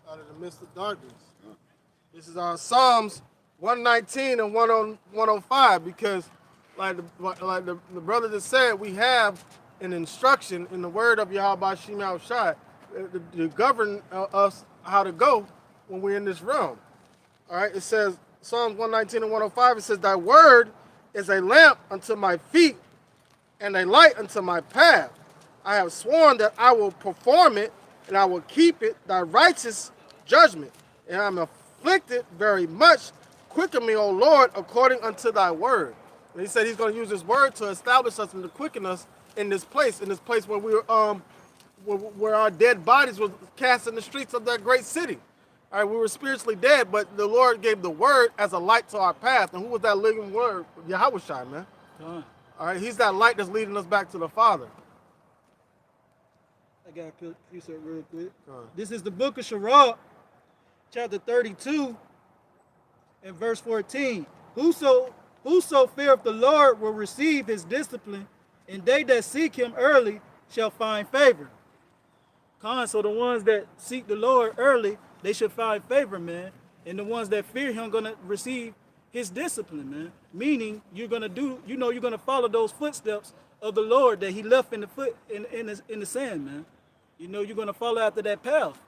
Out of the midst of darkness. This is our Psalms 119 and 105, because like the brother just said, we have an instruction in the word of Yahweh Shai to govern us how to go when we're in this realm. All right, it says, Psalms 119 and 105, it says, thy word is a lamp unto my feet and a light unto my path. I have sworn that I will perform it and I will keep it, thy righteous judgment. And I'm afflicted very much. Quicken me, O Lord, according unto thy word. And he said he's going to use his word to establish us and to quicken us in this place where we were, where our dead bodies were cast in the streets of that great city. All right, we were spiritually dead, but the Lord gave the word as a light to our path. And who was that living word? Yahweh Shai, man. All right, he's that light that's leading us back to the Father. I got a precept real quick. This is the book of Sirach, chapter 32 and verse 14. Whoso feareth the Lord will receive his discipline, and they that seek him early shall find favor. So the ones that seek the Lord early, they should find favor, man. And the ones that fear him gonna receive his discipline, man. Meaning you're gonna follow those footsteps of the Lord that he left in the sand, man. You know, you're gonna follow after that path.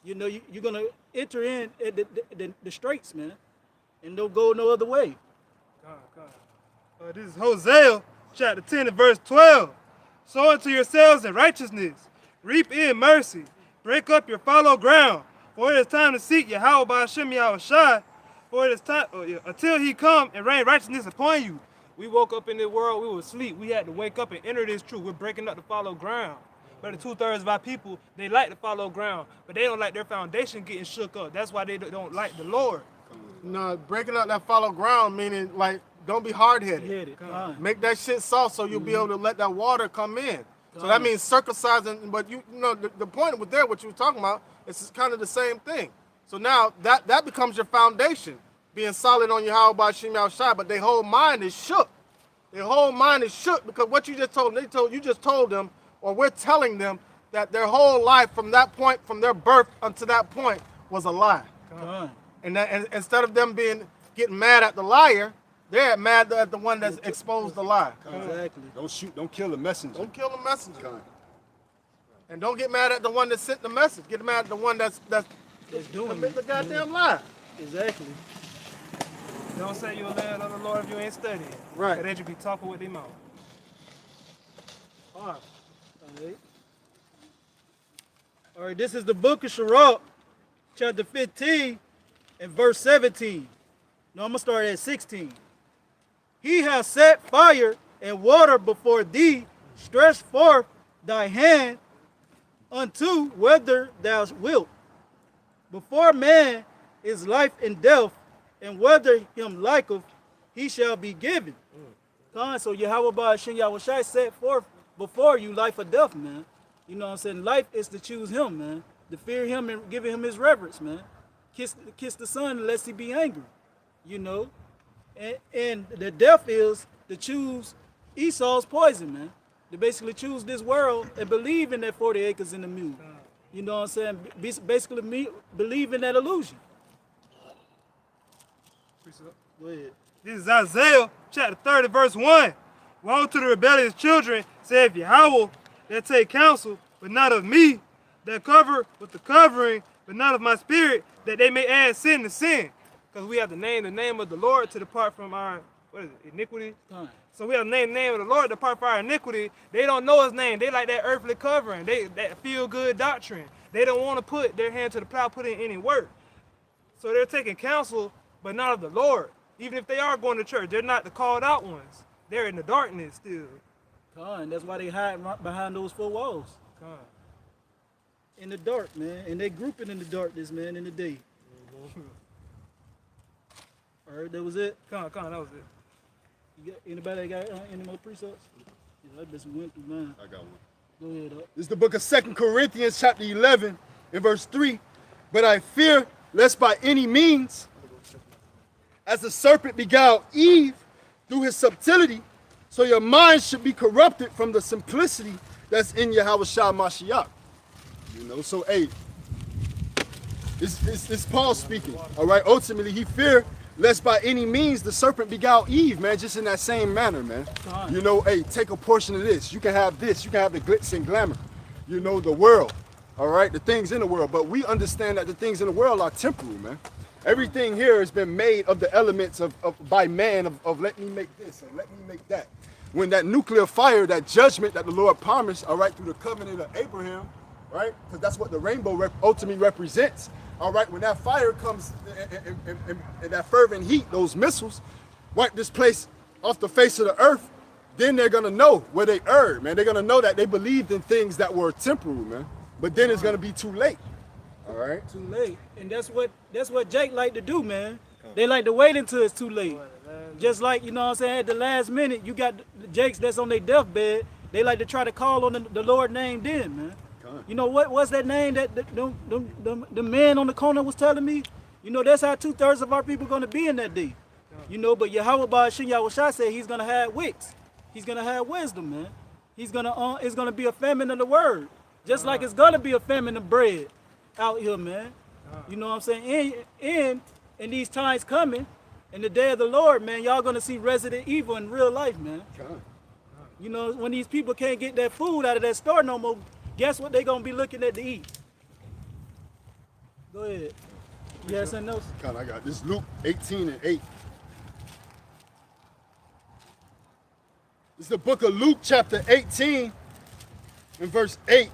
You know, you're gonna enter in at the straits, man, and don't go no other way. This is Hosea chapter 10 and verse 12. Sow unto yourselves in righteousness, reap in mercy, break up your fallow ground. For it is time to seek Yahweh by Hashem Yahushai. For it is time until he come and rain righteousness upon you. We woke up in this world, we were asleep. We had to wake up and enter this truth. We're breaking up the fallow ground. But the 2/3 of our people, they like the fallow ground, but they don't like their foundation getting shook up. That's why they don't like the Lord. No, breaking up that fallow ground, meaning like don't be hard-headed. Make that shit soft so you'll be able to let that water come in. So that means circumcising, but you know the point with there, what you were talking about, it's kind of the same thing. So now that becomes your foundation, being solid on Yahweh by Shem Shai, but their whole mind is shook. Their whole mind is shook because what you just told them, you just told them, or we're telling them that their whole life from that point, from their birth until that point, was a lie. And instead of them getting mad at the liar, they're mad at the one that's exposed the lie. Exactly. Don't shoot, don't kill the messenger. Don't kill the messenger. And don't get mad at the one that sent the message. Get mad at the one that's doing commit the goddamn lie. Exactly. Don't say you'll land on the Lord if you ain't studying. Right. Because they just be talking with their mouth. All right. All right, this is the book of Sirach, chapter 15 and verse 17. No, I'm going to start at 16. He has set fire and water before thee, stretch forth thy hand unto whether thou wilt. Before man is life and death, and whether him liketh, he shall be given. So Yahweh Ba'ashem Yahushai set forth before you life or death, man. You know what I'm saying? Life is to choose him, man. To fear him and giving him his reverence, man. Kiss the son lest he be angry, you know. And the death is to choose Esau's poison, man. To basically choose this world and believe in that 40 acres in the mule. You know what I'm saying? Basically believe in that illusion. Go ahead. This is Isaiah chapter 30, verse 1. Woe to the rebellious children, saith Yahweh, that take counsel, but not of me, that cover with the covering, but not of my spirit, that they may add sin to sin. Because we have to name the name of the Lord to depart from our, iniquity? So we have to name the name of the Lord to depart from our iniquity. They don't know his name. They like that earthly covering. That feel-good doctrine. They don't want to put their hand to the plow, put in any work. So they're taking counsel, but not of the Lord. Even if they are going to church, they're not the called out ones. They're in the darkness still. That's why they hide behind those four walls. In the dark, man. And they grouping in the darkness, man, in the day. All right, that was it? That was it. You got, anybody got any more precepts? Yeah, I just went through mine. I got one. Go ahead, up. This is the book of 2 Corinthians chapter 11 and verse 3. But I fear lest by any means, as the serpent beguiled Eve through his subtlety, so your mind should be corrupted from the simplicity that's in Yahweh Shah Mashiach. You know, so hey, it's Paul speaking. All right, ultimately he feared lest by any means the serpent beguiled Eve, man, just in that same manner, man. You know, hey, take a portion of this. You can have this. You can have the glitz and glamour. You know, the world. All right, the things in the world. But we understand that the things in the world are temporal, man. Everything here has been made of the elements by man of let me make this and let me make that. When that nuclear fire, that judgment that the Lord promised, all right, through the covenant of Abraham, right? Because that's what the rainbow ultimately represents. All right, when that fire comes and that fervent heat, those missiles, wipe this place off the face of the earth, then they're gonna know where they erred, man. They're gonna know that they believed in things that were temporal, man. But then it's gonna be too late. All right. Too late. And that's what Jake like to do, man. They like to wait until it's too late. Just like, you know what I'm saying, at the last minute, you got the Jakes that's on their deathbed. They like to try to call on the Lord name then, man. You know what's that name that the man on the corner was telling me? You know, that's how 2/3 of our people are gonna be in that day. You know, but Yahweh Ba'ashem Yahushai said he's gonna have wits. He's gonna have wisdom, man. He's gonna it's gonna be a famine of the word. Just like it's gonna be a famine of bread out here, man. You know what I'm saying? And these times coming, in the day of the Lord, man, y'all gonna see resident evil in real life, man. You know, when these people can't get that food out of that store no more, guess what they gonna be looking at to eat? Go ahead. You got something else? I got this. Luke 18 and 8. It's the book of Luke chapter 18 and verse 8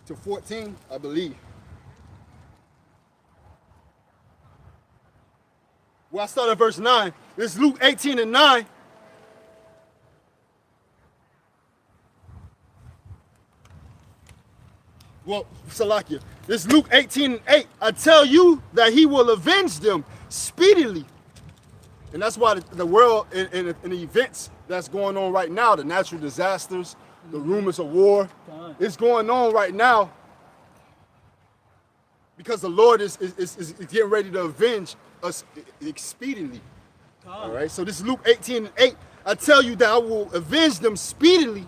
to 14, I believe. Well, I start at verse 9. This is Luke 18 and 9. Well, Salakia, this is Luke 18 and 8. I tell you that he will avenge them speedily. And that's why the world and the events that's going on right now, the natural disasters, the rumors of war, it's going on right now because the Lord is getting ready to avenge us expediently. All right, so this is Luke 18 and 8. I tell you that I will avenge them speedily.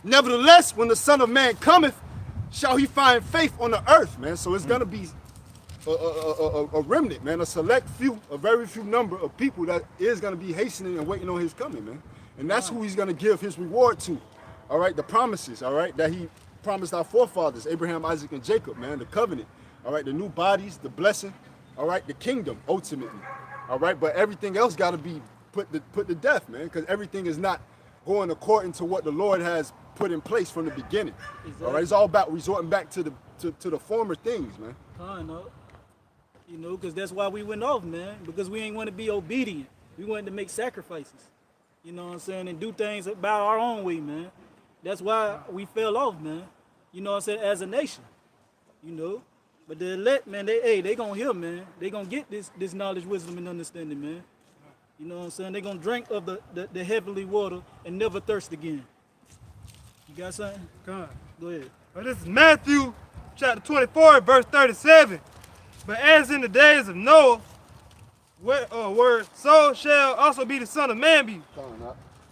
Nevertheless, when the Son of Man cometh, shall he find faith on the earth, man? So it's gonna be a remnant, man, a select few, a very few number of people that is going to be hastening and waiting on his coming, man. And that's who he's going to give his reward to. All right, the promises, all right, that he promised our forefathers, Abraham, Isaac, and Jacob, man, the covenant. All right, the new bodies, the blessing, all right, the kingdom, ultimately. All right, but everything else got to be put to death, man, because everything is not going according to what the Lord has put in place from the beginning. Exactly. All right, it's all about resorting back to the former things, man. You know, because that's why we went off, man, because we ain't want to be obedient. We wanted to make sacrifices, you know what I'm saying, and do things about our own way, man. That's why we fell off, man, you know what I'm saying, as a nation, you know. But the elect, man, they gonna hear, man. They gonna get this knowledge, wisdom, and understanding, man. You know what I'm saying? They gonna drink of the heavenly water and never thirst again. You got something? Come on. Go ahead. Well, this is Matthew chapter 24, verse 37. But as in the days of Noah, where so shall also be the Son of Man be.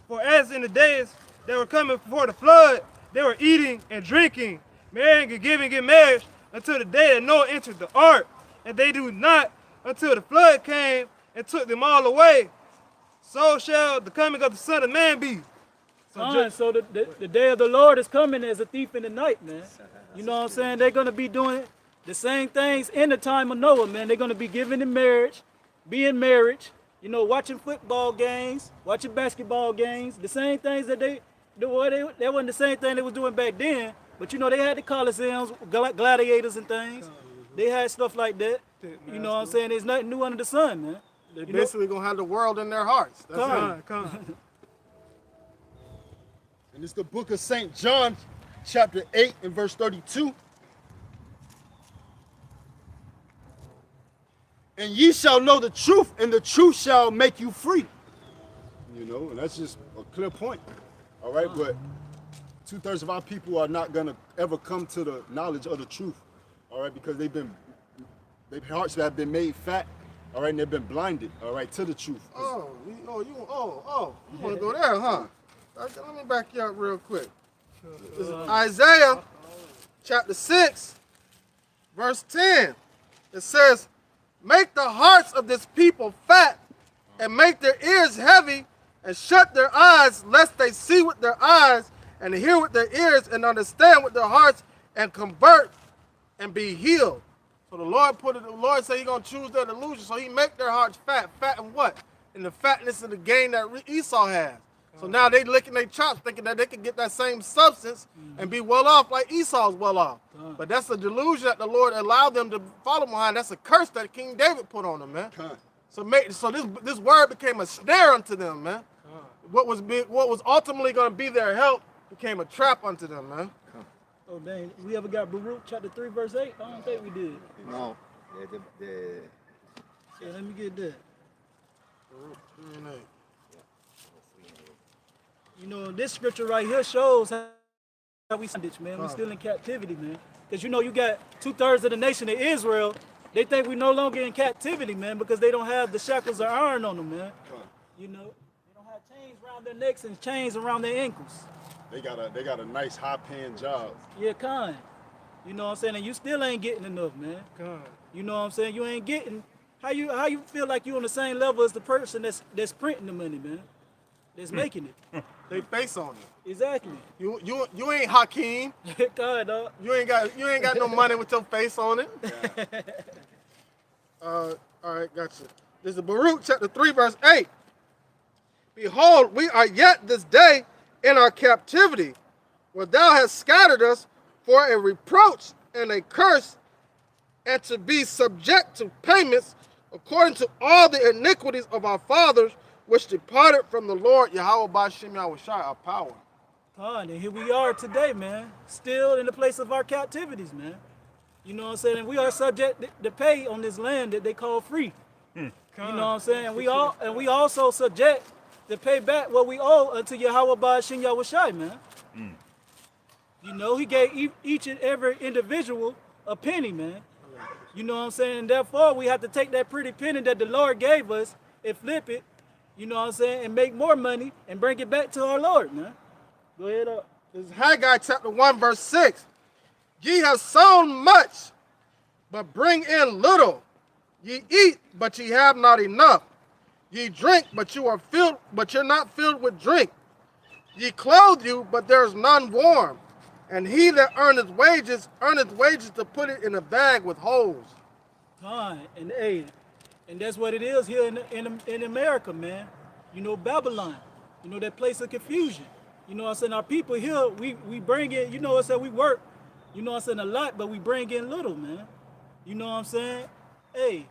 For as in the days that were coming before the flood, they were eating and drinking, marrying and giving in marriage, until the day that Noah entered the ark, and they do not until the flood came and took them all away. So shall the coming of the Son of Man be. So the day of the Lord is coming as a thief in the night, man. You know what I'm saying? They're going to be doing the same things in the time of Noah, man. They're going to be giving in marriage, being married, you know, watching football games, watching basketball games, the same things that that wasn't the same thing they was doing back then. But, you know, they had the Coliseums, gladiators and things. They had stuff like that. You know what I'm saying? There's nothing new under the sun, man. They're basically going to have the world in their hearts. That's Come on. And it's the book of St. John, chapter 8 and verse 32. And ye shall know the truth, and the truth shall make you free. You know, and that's just a clear point. All right, but 2/3 of our people are not going to ever come to the knowledge of the truth. All right, because their hearts have been made fat. All right, and they've been blinded. All right, to the truth. You want to go there, huh? Let me back you up real quick. This is Isaiah chapter 6, verse 10. It says, make the hearts of this people fat, and make their ears heavy, and shut their eyes, lest they see with their eyes, and hear with their ears, and understand with their hearts, and convert, and be healed. So the Lord said He's gonna choose their delusion. So He make their hearts fat. Fat in what? In the fatness of the gain that Esau has. So now they licking their chops, thinking that they can get that same substance and be well off like Esau's well off. But that's a delusion that the Lord allowed them to follow behind. That's a curse that King David put on them, man. So this word became a snare unto them, man. What was ultimately going to be their help became a trap unto them, man. Oh, dang. We ever got Baruch chapter 3, verse 8? I don't think we did. No. Yeah, let me get that. Baruch 3 and 8. You know, this scripture right here shows how we bondage, man. We still in captivity, man. Because, you know, you got 2/3 of the nation of Israel. They think we no longer in captivity, man, because they don't have the shackles of iron on them, man. You know, they don't have chains around their necks and chains around their ankles. They got a nice high-paying job. Yeah, kind. You know what I'm saying? And you still ain't getting enough, man. You know what I'm saying? You ain't getting. How you feel like you on the same level as the person that's printing the money, man? That's making it. They face on it. Exactly. You ain't Hakeem. God, dog. You ain't got no money with your face on it. All right, gotcha. This is Baruch chapter 3, verse 8. Behold, we are yet this day in our captivity, where thou hast scattered us for a reproach and a curse, and to be subject to payments according to all the iniquities of our fathers, which departed from the Lord Yahweh Ba'Shem Yahushai, our power. And here we are today, man, still in the place of our captivities, man. You know what I'm saying? And we are subject to pay on this land that they call free. You know what I'm saying? And we also subject to pay back what we owe unto Yahweh Ba'Shem Yahushai, man. You know, He gave each and every individual a penny, man. You know what I'm saying? And therefore, we have to take that pretty penny that the Lord gave us and flip it, you know what I'm saying, and make more money and bring it back to our Lord, man. Go ahead up. This is Haggai chapter 1, verse 6. Ye have sown much, but bring in little. Ye eat, but ye have not enough. Ye drink, but you are filled, but you're not filled with drink. Ye clothe you, but there is none warm. And he that earneth wages to put it in a bag with holes. And that's what it is here in America, man. You know, Babylon. You know, that place of confusion. You know what I'm saying? Our people here, we bring in, you know what I'm saying, we work, you know what I'm saying, a lot, but we bring in little, man. You know what I'm saying? Hey,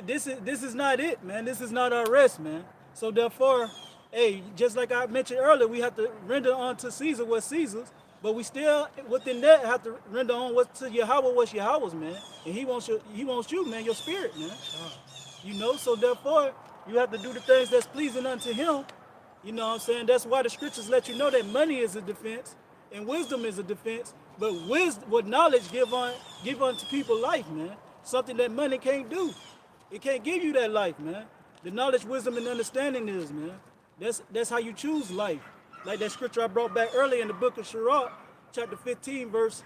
this is not it, man. This is not our rest, man. So therefore, hey, just like I mentioned earlier, we have to render unto Caesar what's Caesar's, but we still, within that, have to render on what's to Yahweh what's Yahweh's, man. And he wants you, man, your spirit, man. You know, so therefore, you have to do the things that's pleasing unto him. You know what I'm saying? That's why the scriptures let you know that money is a defense and wisdom is a defense. But knowledge give unto people life, man. Something that money can't do. It can't give you that life, man. The knowledge, wisdom, and understanding is, man. That's how you choose life. Like that scripture I brought back earlier in the book of Sirach, chapter 15, verse,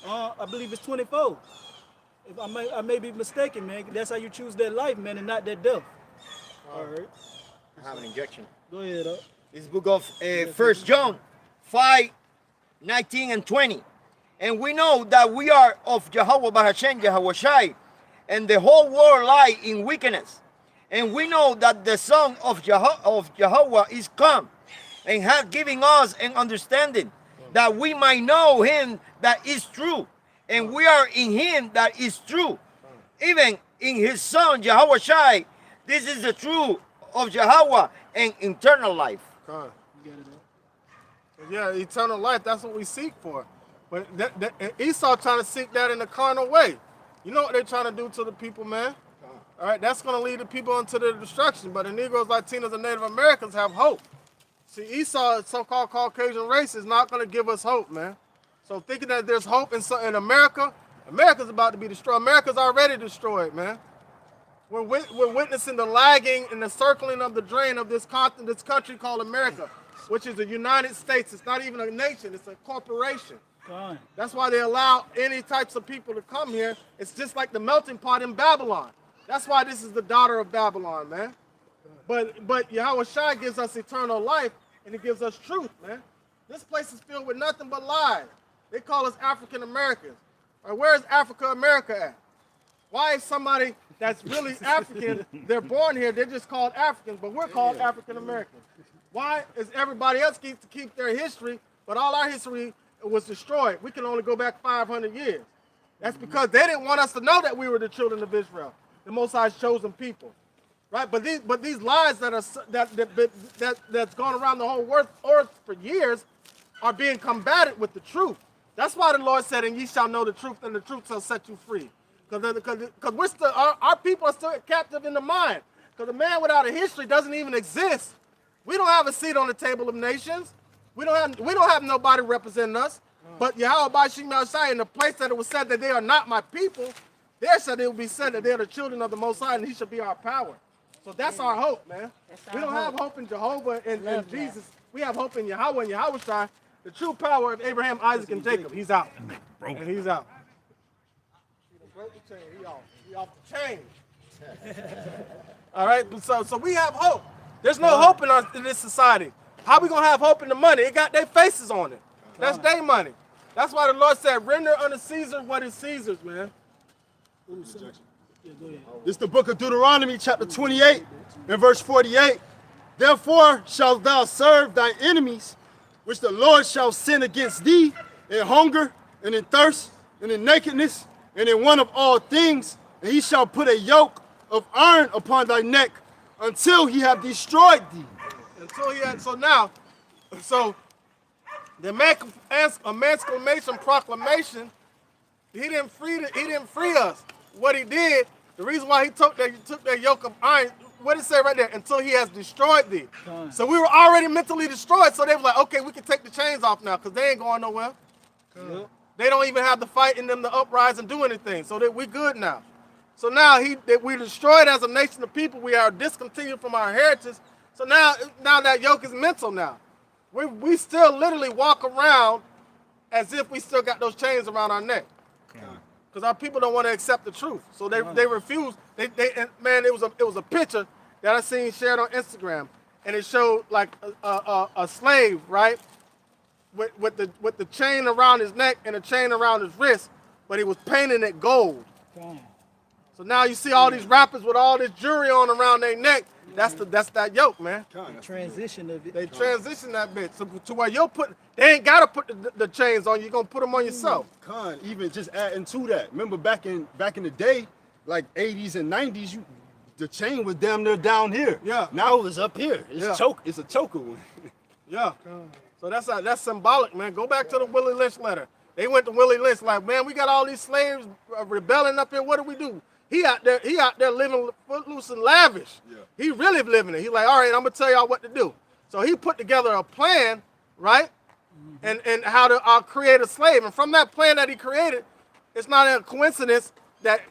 I believe it's 24. If I may be mistaken, man. That's how you choose that life, man, and not that death. All right. I have an injection. Go ahead, up. This book of 1 John 5, 19 and 20. And we know that we are of Jehovah Bahashem, Yahweh Shai, and the whole world lie in wickedness. And we know that the Son of Jehovah is come and hath given us an understanding that we might know him that is true. And we are in him that is true. Even in his Son, Yahweh Shai, this is the truth of Jehovah and eternal life. Yeah, eternal life, that's what we seek for. But Esau trying to seek that in a carnal way. You know what they're trying to do to the people, man? All right, that's going to lead the people into their destruction. But the Negroes, Latinos, and Native Americans have hope. See, Esau, so-called Caucasian race, is not going to give us hope, man. So thinking that there's hope in America, America's about to be destroyed. America's already destroyed, man. We're witnessing the lagging and the circling of the drain of this country called America, which is the United States. It's not even a nation. It's a corporation. That's why they allow any types of people to come here. It's just like the melting pot in Babylon. That's why this is the daughter of Babylon, man. But Yahweh Shai gives us eternal life, and he gives us truth, man. This place is filled with nothing but lies. They call us African Americans. Where's Africa America at? Why is somebody that's really African, they're born here, they're just called Africans, but we're called African Americans? Why is everybody else to keep their history, but all our history was destroyed? We can only go back 500 years. That's because they didn't want us to know that we were the children of Israel, the Most High's chosen people, right? But these lies that's gone around the whole earth for years are being combated with the truth. That's why the Lord said, "And ye shall know the truth, and the truth shall set you free." Because we're still, our people are still captive in the mind. Because a man without a history doesn't even exist. We don't have a seat on the table of nations. We don't have nobody representing us. But Yahweh Bashim Yahshai, in the place that it was said that they are not my people, there said it will be said that they are the children of the Most High, and he shall be our power. So that's our hope, man. We don't have hope in Jehovah and Jesus. We have hope in Yahweh and Yahweh Shai, the true power of Abraham, Isaac, and Jacob. He's out. And he's out. He off the chain. All right, so we have hope. There's no hope in this society. How we gonna have hope in the money? It got their faces on it. That's their money. That's why the Lord said, "Render unto Caesar what is Caesar's," man. This is the book of Deuteronomy, chapter 28, and verse 48. Therefore shalt thou serve thy enemies, which the Lord shall send against thee in hunger and in thirst and in nakedness and in want of all things, and he shall put a yoke of iron upon thy neck until he have destroyed thee. So the Emancipation Proclamation, he didn't free us. What he did, the reason why he took that yoke of iron, what it say right there? Until he has destroyed thee. So we were already mentally destroyed. So they were like, okay, we can take the chains off now because they ain't going nowhere. They don't even have the fight in them to uprise and do anything. So that we good now. So now we're destroyed as a nation of people. We are discontinued from our heritage. So now that yoke is mental now. We still literally walk around as if we still got those chains around our neck. because our people don't want to accept the truth. So they refuse. Man, it was a picture that I seen shared on Instagram, and it showed like a slave, right, with the chain around his neck and a chain around his wrist, but he was painting it gold. So now you see all these rappers with all this jewelry on around their neck. That's that yoke, man. The transition of it. They transition that bitch to where they ain't gotta put the chains on you. You're gonna put them on yourself. Even just adding to that. Remember back in the day, like 80s and 90s, the chain was damn near down here. Yeah. Now it's up here. It's It's a choker one. Yeah. So that's symbolic, man. Go back to the Willie Lynch letter. They went to Willie Lynch like, man, we got all these slaves rebelling up here. What do we do? He out there living footloose and lavish. Yeah. He really living it. He's like, all right, I'm gonna tell y'all what to do. So he put together a plan, right? And how to create a slave. And from that plan that he created, it's not a coincidence that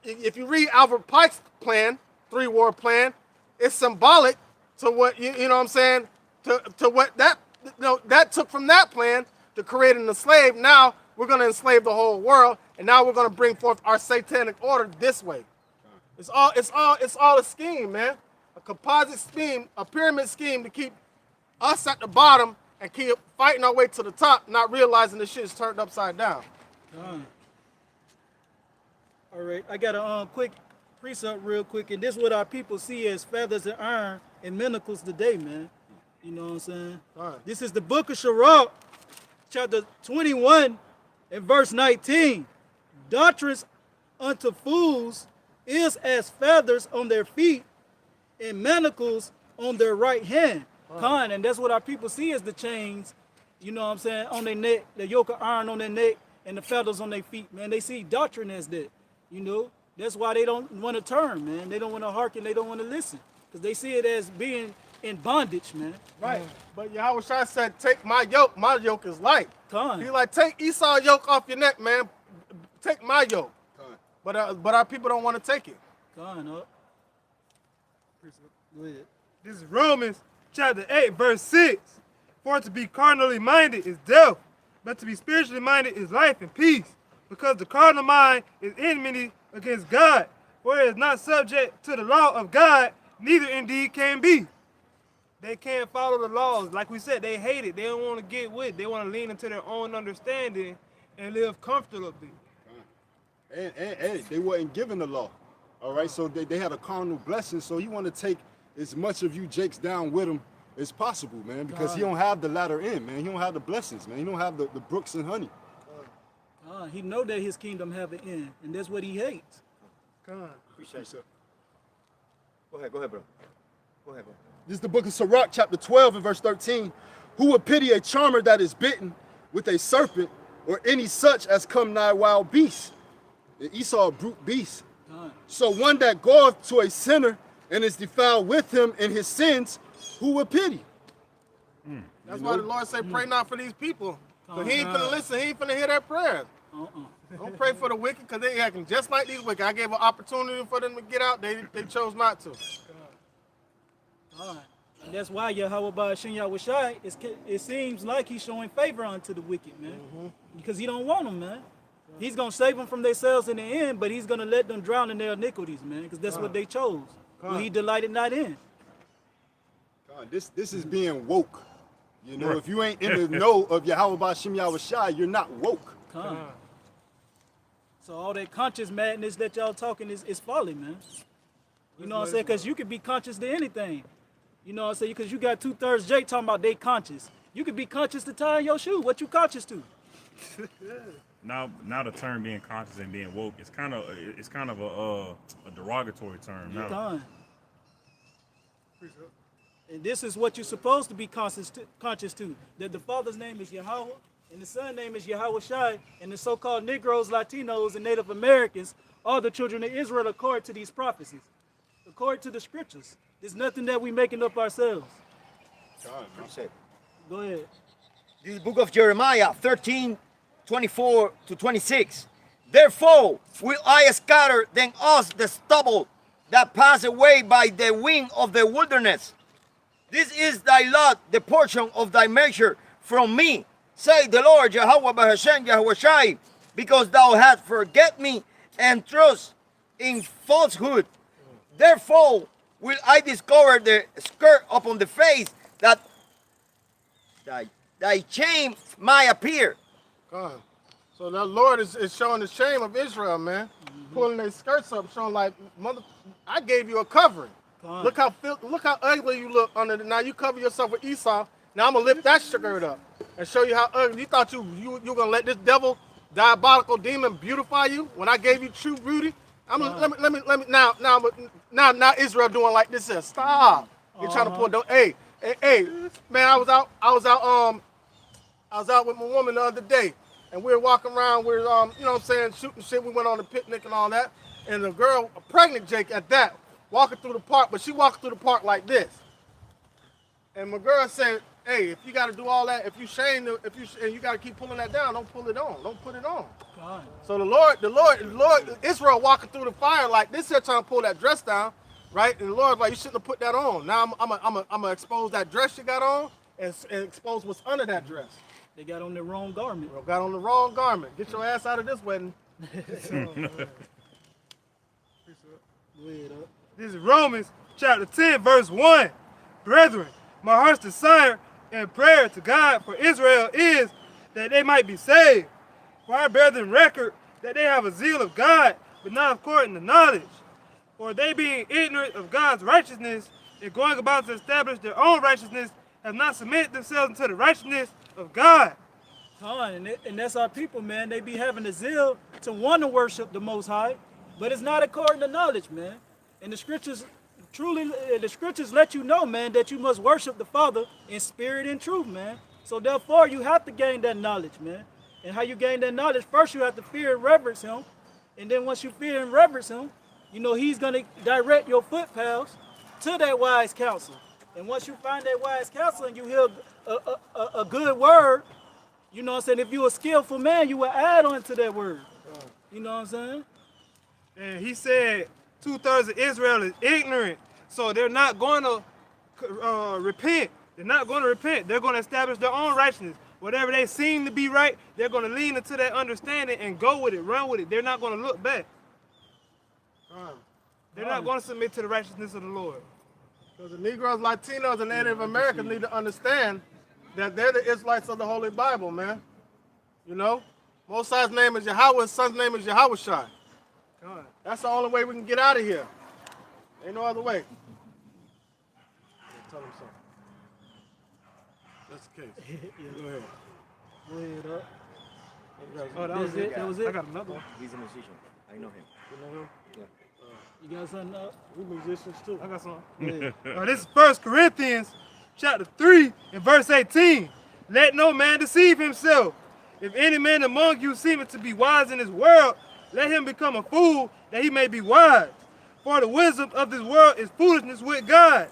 if you read Albert Pike's plan, 3-war plan, it's symbolic to what you know what I'm saying, to what that took from that plan to creating the slave. Now we're gonna enslave the whole world. And now we're gonna bring forth our satanic order this way. It's all a scheme, man. A composite scheme, a pyramid scheme to keep us at the bottom and keep fighting our way to the top, not realizing the shit is turned upside down. All right, I got a quick precept real quick, and this is what our people see as feathers and iron and manacles today, man. You know what I'm saying? This is the book of Sirach, chapter 21 and verse 19. Doctrines unto fools is as feathers on their feet and manacles on their right hand. And that's what our people see as the chains, you know what I'm saying, on their neck, the yoke of iron on their neck and the feathers on their feet, man. They see doctrine as that, you know. That's why they don't want to turn, man. They don't want to hearken, they don't want to listen, because they see it as being in bondage, man. Right. But Yahweh Shai said, take my yoke is light. He like, take Esau's yoke off your neck, man. Take my yoke, but our people don't want to take it. Go ahead. This is Romans chapter 8, verse 6. For to be carnally minded is death, but to be spiritually minded is life and peace. Because the carnal mind is enmity against God, for it is not subject to the law of God, neither indeed can be. They can't follow the laws. Like we said, they hate it. They don't want to get with it. They want to lean into their own understanding and live comfortably. And they weren't given the law, all right? So they had a carnal blessing, so you want to take as much of you jakes down with them as possible, man, because he don't have the latter end, man. He don't have the blessings, man. He don't have the brooks and honey. He know that his kingdom have an end, and that's what he hates. Appreciate it. Go ahead, bro. This is the book of Sirach, chapter 12 and verse 13. Who would pity a charmer that is bitten with a serpent, or any such as come nigh wild beasts? Esau a brute beast. So one that goeth to a sinner and is defiled with him in his sins, who would pity? That's why the Lord say, pray not for these people. So he ain't finna listen, he ain't finna hear their prayers. Don't pray for the wicked, because they acting just like these wicked. I gave an opportunity for them to get out, they chose not to. And that's why Yahweh Ba'ashem Yahushai, it seems like he's showing favor unto the wicked, man. Because he don't want them, man. He's going to save them from themselves in the end, but he's going to let them drown in their iniquities, man, because that's what they chose. What he delighted not in. This is being woke. You know, if you ain't in the know of Yahweh Ba'ashem Yahushai, you're not woke. So all that conscious madness that y'all talking is folly, man. You know what I'm saying? Because you could be conscious to anything. You know what I'm saying? Because you got 2/3 Jake talking about they conscious. You could be conscious to tying your shoe. What you conscious to? Now the term being conscious and being woke, it's kind of a derogatory term. And this is what you're supposed to be conscious to. That the Father's name is Yahweh, and the Son's name is Yahweh Shai, and the so-called Negroes, Latinos, and Native Americans are the children of Israel according to these prophecies, according to the scriptures. There's nothing that we making up ourselves. Go ahead. This book of Jeremiah 13:24-26. Therefore will I scatter than us the stubble that pass away by the wind of the wilderness. This is thy lot, the portion of thy measure from me, say the Lord, Yahweh Ba'ashem Yahushai. because thou hast forget me and trust in falsehood. Therefore will I discover the skirt upon the face, that thy shame might appear. God. So the Lord is showing the shame of Israel, man. Pulling their skirts up, showing like, mother, I gave you a covering. Look how ugly you look under the, now you cover yourself with Esau. Now I'm gonna lift that skirt up and show you how ugly. You thought you gonna let this devil, diabolical demon beautify you when I gave you true beauty? I'm gonna, let me now Israel doing like this is stop. You're trying to pull hey, man, I was out with my woman the other day, and we were walking around, you know what I'm saying, shooting shit. We went on a picnic and all that, and the girl, a pregnant Jake at that, walking through the park, but she walking through the park like this. And my girl said, hey, if you got to do all that, if you got to keep pulling that down, don't pull it on. Don't put it on. God. So the Lord, Israel walking through the fire like this here trying to pull that dress down, right? And the Lord's like, you shouldn't have put that on. Now I'm gonna expose that dress you got on and expose what's under that dress. They got on the wrong garment. Bro, got on the wrong garment. Get your ass out of this wedding. This is Romans chapter 10, verse 1. Brethren, my heart's desire and prayer to God for Israel is that they might be saved. For our brethren record that they have a zeal of God, but not according to knowledge. For they being ignorant of God's righteousness and going about to establish their own righteousness, have not submitted themselves unto the righteousness of God. And that's our people, man. They be having a zeal to want to worship the Most High, but it's not according to knowledge, man. And the scriptures let you know, man, that you must worship the Father in spirit and truth, man. So therefore, you have to gain that knowledge, man. And how you gain that knowledge? First, you have to fear and reverence Him. And then once you fear and reverence Him, you know He's going to direct your footpaths to that wise counsel. And once you find that wise counsel and you hear a good word, you know what I'm saying? If you're a skillful man, you will add on to that word. You know what I'm saying? And he said 2/3 of Israel is ignorant. So they're not going to repent. They're not going to repent. They're going to establish their own righteousness. Whatever they seem to be right, they're going to lean into that understanding and go with it, run with it. They're not going to look back. They're not going to submit to the righteousness of the Lord. Because the Negroes, Latinos, and Native Americans need to understand that they're the Israelites of the Holy Bible, man. You know? Most High's name is Yahweh, His son's name is Yahushua. That's the only way we can get out of here. Ain't no other way. Tell him something. That's the case. Yeah, go ahead. Go ahead up. Oh, that was it? That was it? I got another one. He's a musician. I know him. You know him? You got something up? We musicians too. I got some. Yeah. This is 1 Corinthians chapter 3 and verse 18. Let no man deceive himself. If any man among you seemeth to be wise in this world, let him become a fool, that he may be wise. For the wisdom of this world is foolishness with God.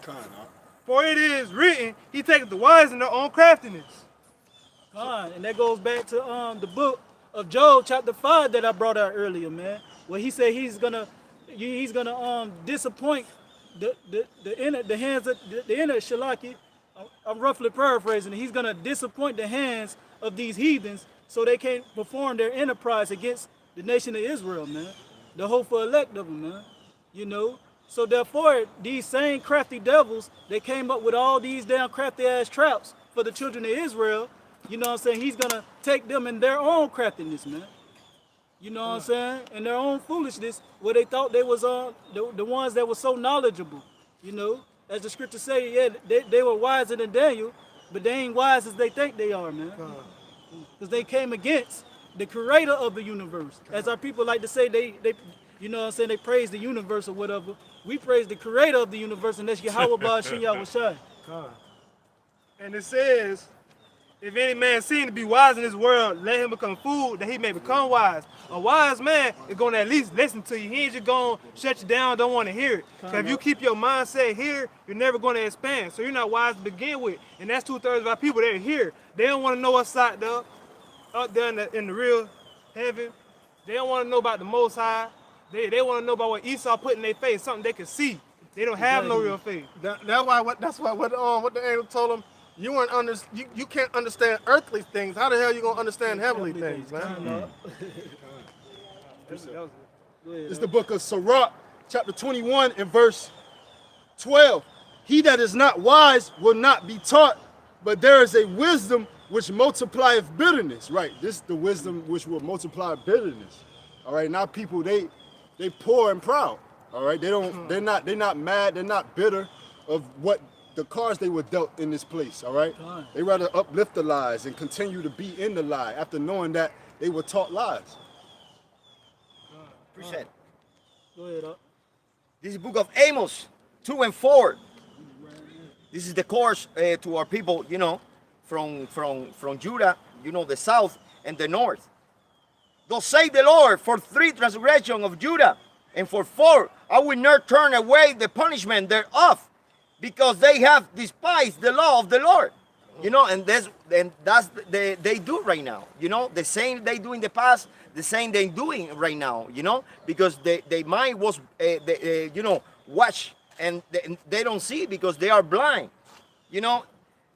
For it is written, He taketh the wise in their own craftiness. And that goes back to the book of Job, chapter 5, that I brought out earlier, man. Where he said he's gonna disappoint the inner Shalaki. I'm roughly paraphrasing it. He's gonna disappoint the hands of these heathens so they can't perform their enterprise against the nation of Israel, man. The hopeful elect of them, man. You know? So therefore, these same crafty devils, they came up with all these damn crafty ass traps for the children of Israel. You know what I'm saying? He's gonna take them in their own craftiness, man. You know what I'm saying? In their own foolishness, where they thought they was the ones that were so knowledgeable. You know? As the scriptures say, yeah, they were wiser than Daniel, but they ain't wise as they think they are, man. Because they came against the creator of the universe. As our people like to say, they you know what I'm saying, they praise the universe or whatever. We praise the creator of the universe, and that's Yahweh Ba'ashem Yahushai. And it says, if any man seem to be wise in this world, let him become fool, that he may become wise. A wise man is going to at least listen to you. He ain't just going to shut you down, don't want to hear it. Because if you keep your mindset here, you're never going to expand. So you're not wise to begin with. And that's 2/3 of our people. They're here. They don't want to know what's out there in the real heaven. They don't want to know about the Most High. They want to know about what Esau put in their face, something they can see. They don't have no real faith. That's why what the angel told them. you can't understand earthly things. How the hell you gonna understand heavenly things, man? It's the book of Sirach, chapter 21 and verse 12. He that is not wise will not be taught, but there is a wisdom which multiplieth bitterness. Right, this is the wisdom which will multiply bitterness. All right, now people, they poor and proud. All right, they're not mad, they're not bitter of what the cards they were dealt in this place. All right, they rather uplift the lies and continue to be in the lie after knowing that they were taught lies. Appreciate it. Go ahead, up. This is the book of Amos 2 and 4. This is the course to our people, you know, from Judah, you know, the south and the north. Thus say the Lord, for 3 transgressions of Judah, and for 4 I will not turn away the punishment thereof, because they have despised the law of the Lord. You know, and that's they do right now. You know, the same they do in the past, the same they doing right now. You know, because their mind was, you know, watch, and they don't see because they are blind. You know,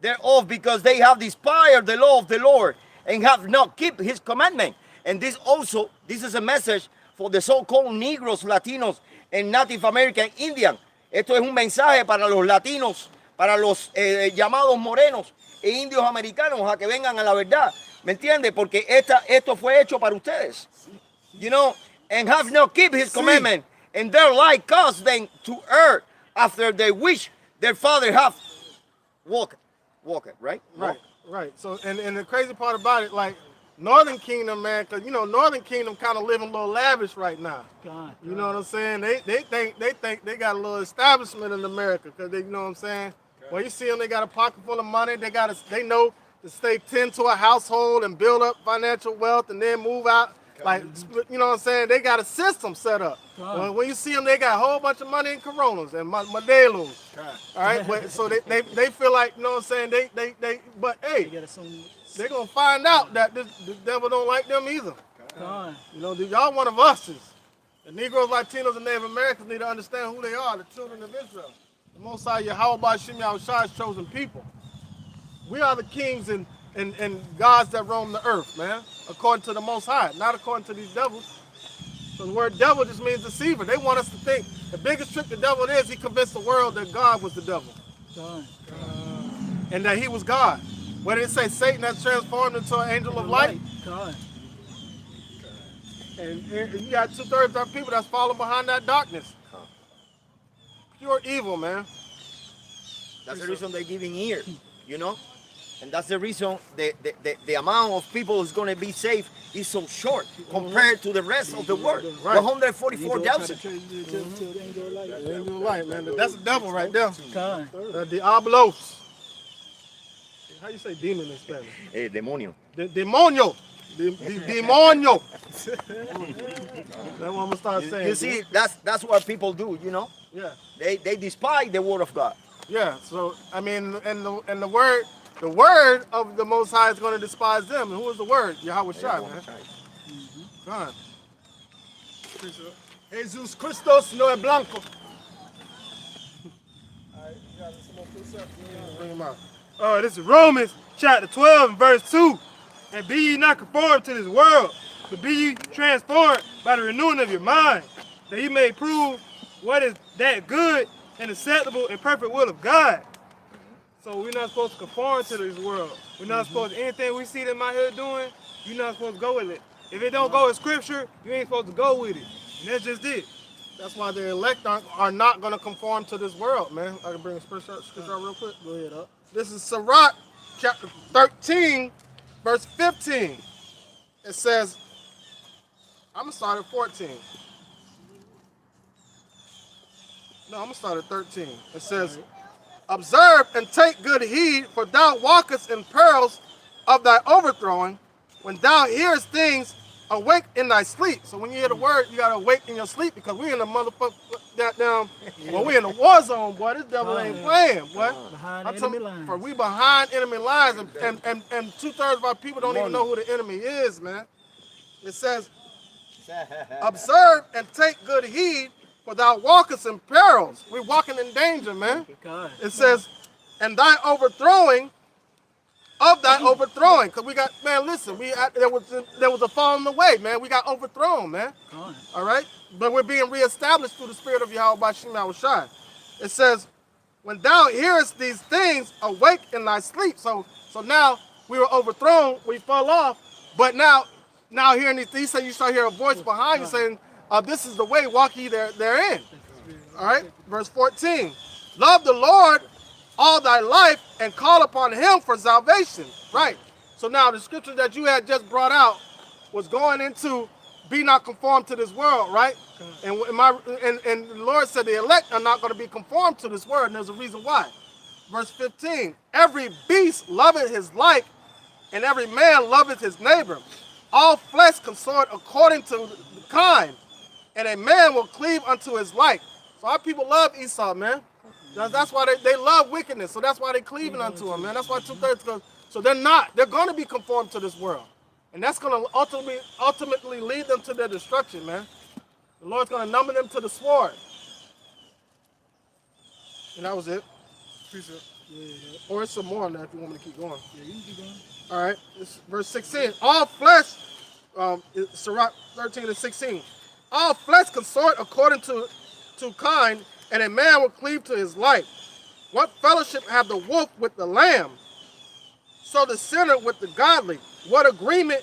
they're off because they have despised the law of the Lord and have not kept His commandment. And this is a message for the so-called Negroes, Latinos, and Native American Indian. Esto es un mensaje para los latinos, para los llamados morenos e indios americanos a que vengan a la verdad. ¿Me entiende? Porque esto fue hecho para ustedes. You know, and have not kept His commandment, and their lie caused them to err after they wish their father have walked, right? Right. So, and the crazy part about it, like, Northern Kingdom, man, because, you know, Northern Kingdom kind of living a little lavish right now. You know what I'm saying? They think they got a little establishment in America, because they, you know what I'm saying? Well, you see them, they got a pocket full of money. They know to stay 10 to a household and build up financial wealth and then move out. Like, you know what I'm saying? They got a system set up. When you see them, they got a whole bunch of money in Coronas and Modelos. All right? But, so they feel like, you know what I'm saying? But hey, they're going to find out that the devil don't like them either. You know, y'all one of us. The Negroes, Latinos, and Native Americans need to understand who they are, the children of Israel. The Most High Yahweh Shem Yahushua's chosen people. We are the kings and gods that roam the earth, man, according to the Most High, not according to these devils. So the word devil just means deceiver. They want us to think the biggest trick the devil is, he convinced the world that God was the devil. And that he was God. What did it say? Satan has transformed into an angel of light. And you got 2/3 of our people that's following behind that darkness. Pure evil, man. That's the reason they're giving ear, you know? And that's the reason the amount of people who's going to be saved is so short compared to the rest of the world. 144,000. The angel of light, man. That's the devil right there. Diablos. How you say demon in Spanish? Demonio. Demonio. Demonio. That's what I'm gonna start saying. You see, that's what people do, you know? Yeah. They despise the word of God. Yeah. So I mean, and the word of the Most High is going to despise them. And who is the word? Yahweh Shai, man. God. Jesus Christos no es blanco. Bring him out. Oh, this is Romans chapter 12 and verse 2. And be ye not conformed to this world, but be ye transformed by the renewing of your mind, that ye may prove what is that good and acceptable and perfect will of God. So we're not supposed to conform to this world. We're not supposed to, anything we see them out here doing, you're not supposed to go with it. If it don't go with scripture, you ain't supposed to go with it. And that's just it. That's why the elect are not going to conform to this world, man. I can bring a scripture out real quick. Go ahead, up. This is Sirach, chapter 13, verse 15. It says, I'm going to start at 14. No, I'm going to start at 13. It says, observe and take good heed, for thou walkest in perils of thy overthrowing. When thou hearest things, awake in thy sleep. So when you hear the word, you got to awake in your sleep, because we in the motherfucker, well, we in the war zone, boy. This devil ain't playing, boy. Behind enemy lines. For we behind enemy lines, and 2/3 of our people don't even know who the enemy is, man. It says, observe and take good heed, for thou walkest in perils. We're walking in danger, man. It says, and thy overthrowing of that overthrowing. Because we got, man, listen, there was a falling away, man. We got overthrown, man. All right? But we're being reestablished through the Spirit of Yahweh Bashim Yahushai. It says, when thou hearest these things, awake in thy sleep. So now we were overthrown, we fell off, but now hearing these things, you start hearing a voice behind you saying, this is the way, walk ye therein. All right? Verse 14. Love the Lord all thy life and call upon him for salvation. Right. So now the scripture that you had just brought out was going into be not conformed to this world, right? And the Lord said the elect are not going to be conformed to this world, and there's a reason why. Verse 15, every beast loveth his like, and every man loveth his neighbor. All flesh consort according to the kind, and a man will cleave unto his like. So our people love Esau, man. That's why they love wickedness. So that's why they're cleaving unto him, man. That's why 2/3 goes. So they're going to be conformed to this world. And that's going to ultimately lead them to their destruction, man. The Lord's going to number them to the sword. And that was it. Or it's some more on that if you want me to keep going. Yeah, you can keep going. All right. It's verse 16. All flesh, Sirach 13 and 16. All flesh consort according to kind, and a man will cleave to his life. What fellowship have the wolf with the lamb? So the sinner with the godly. What agreement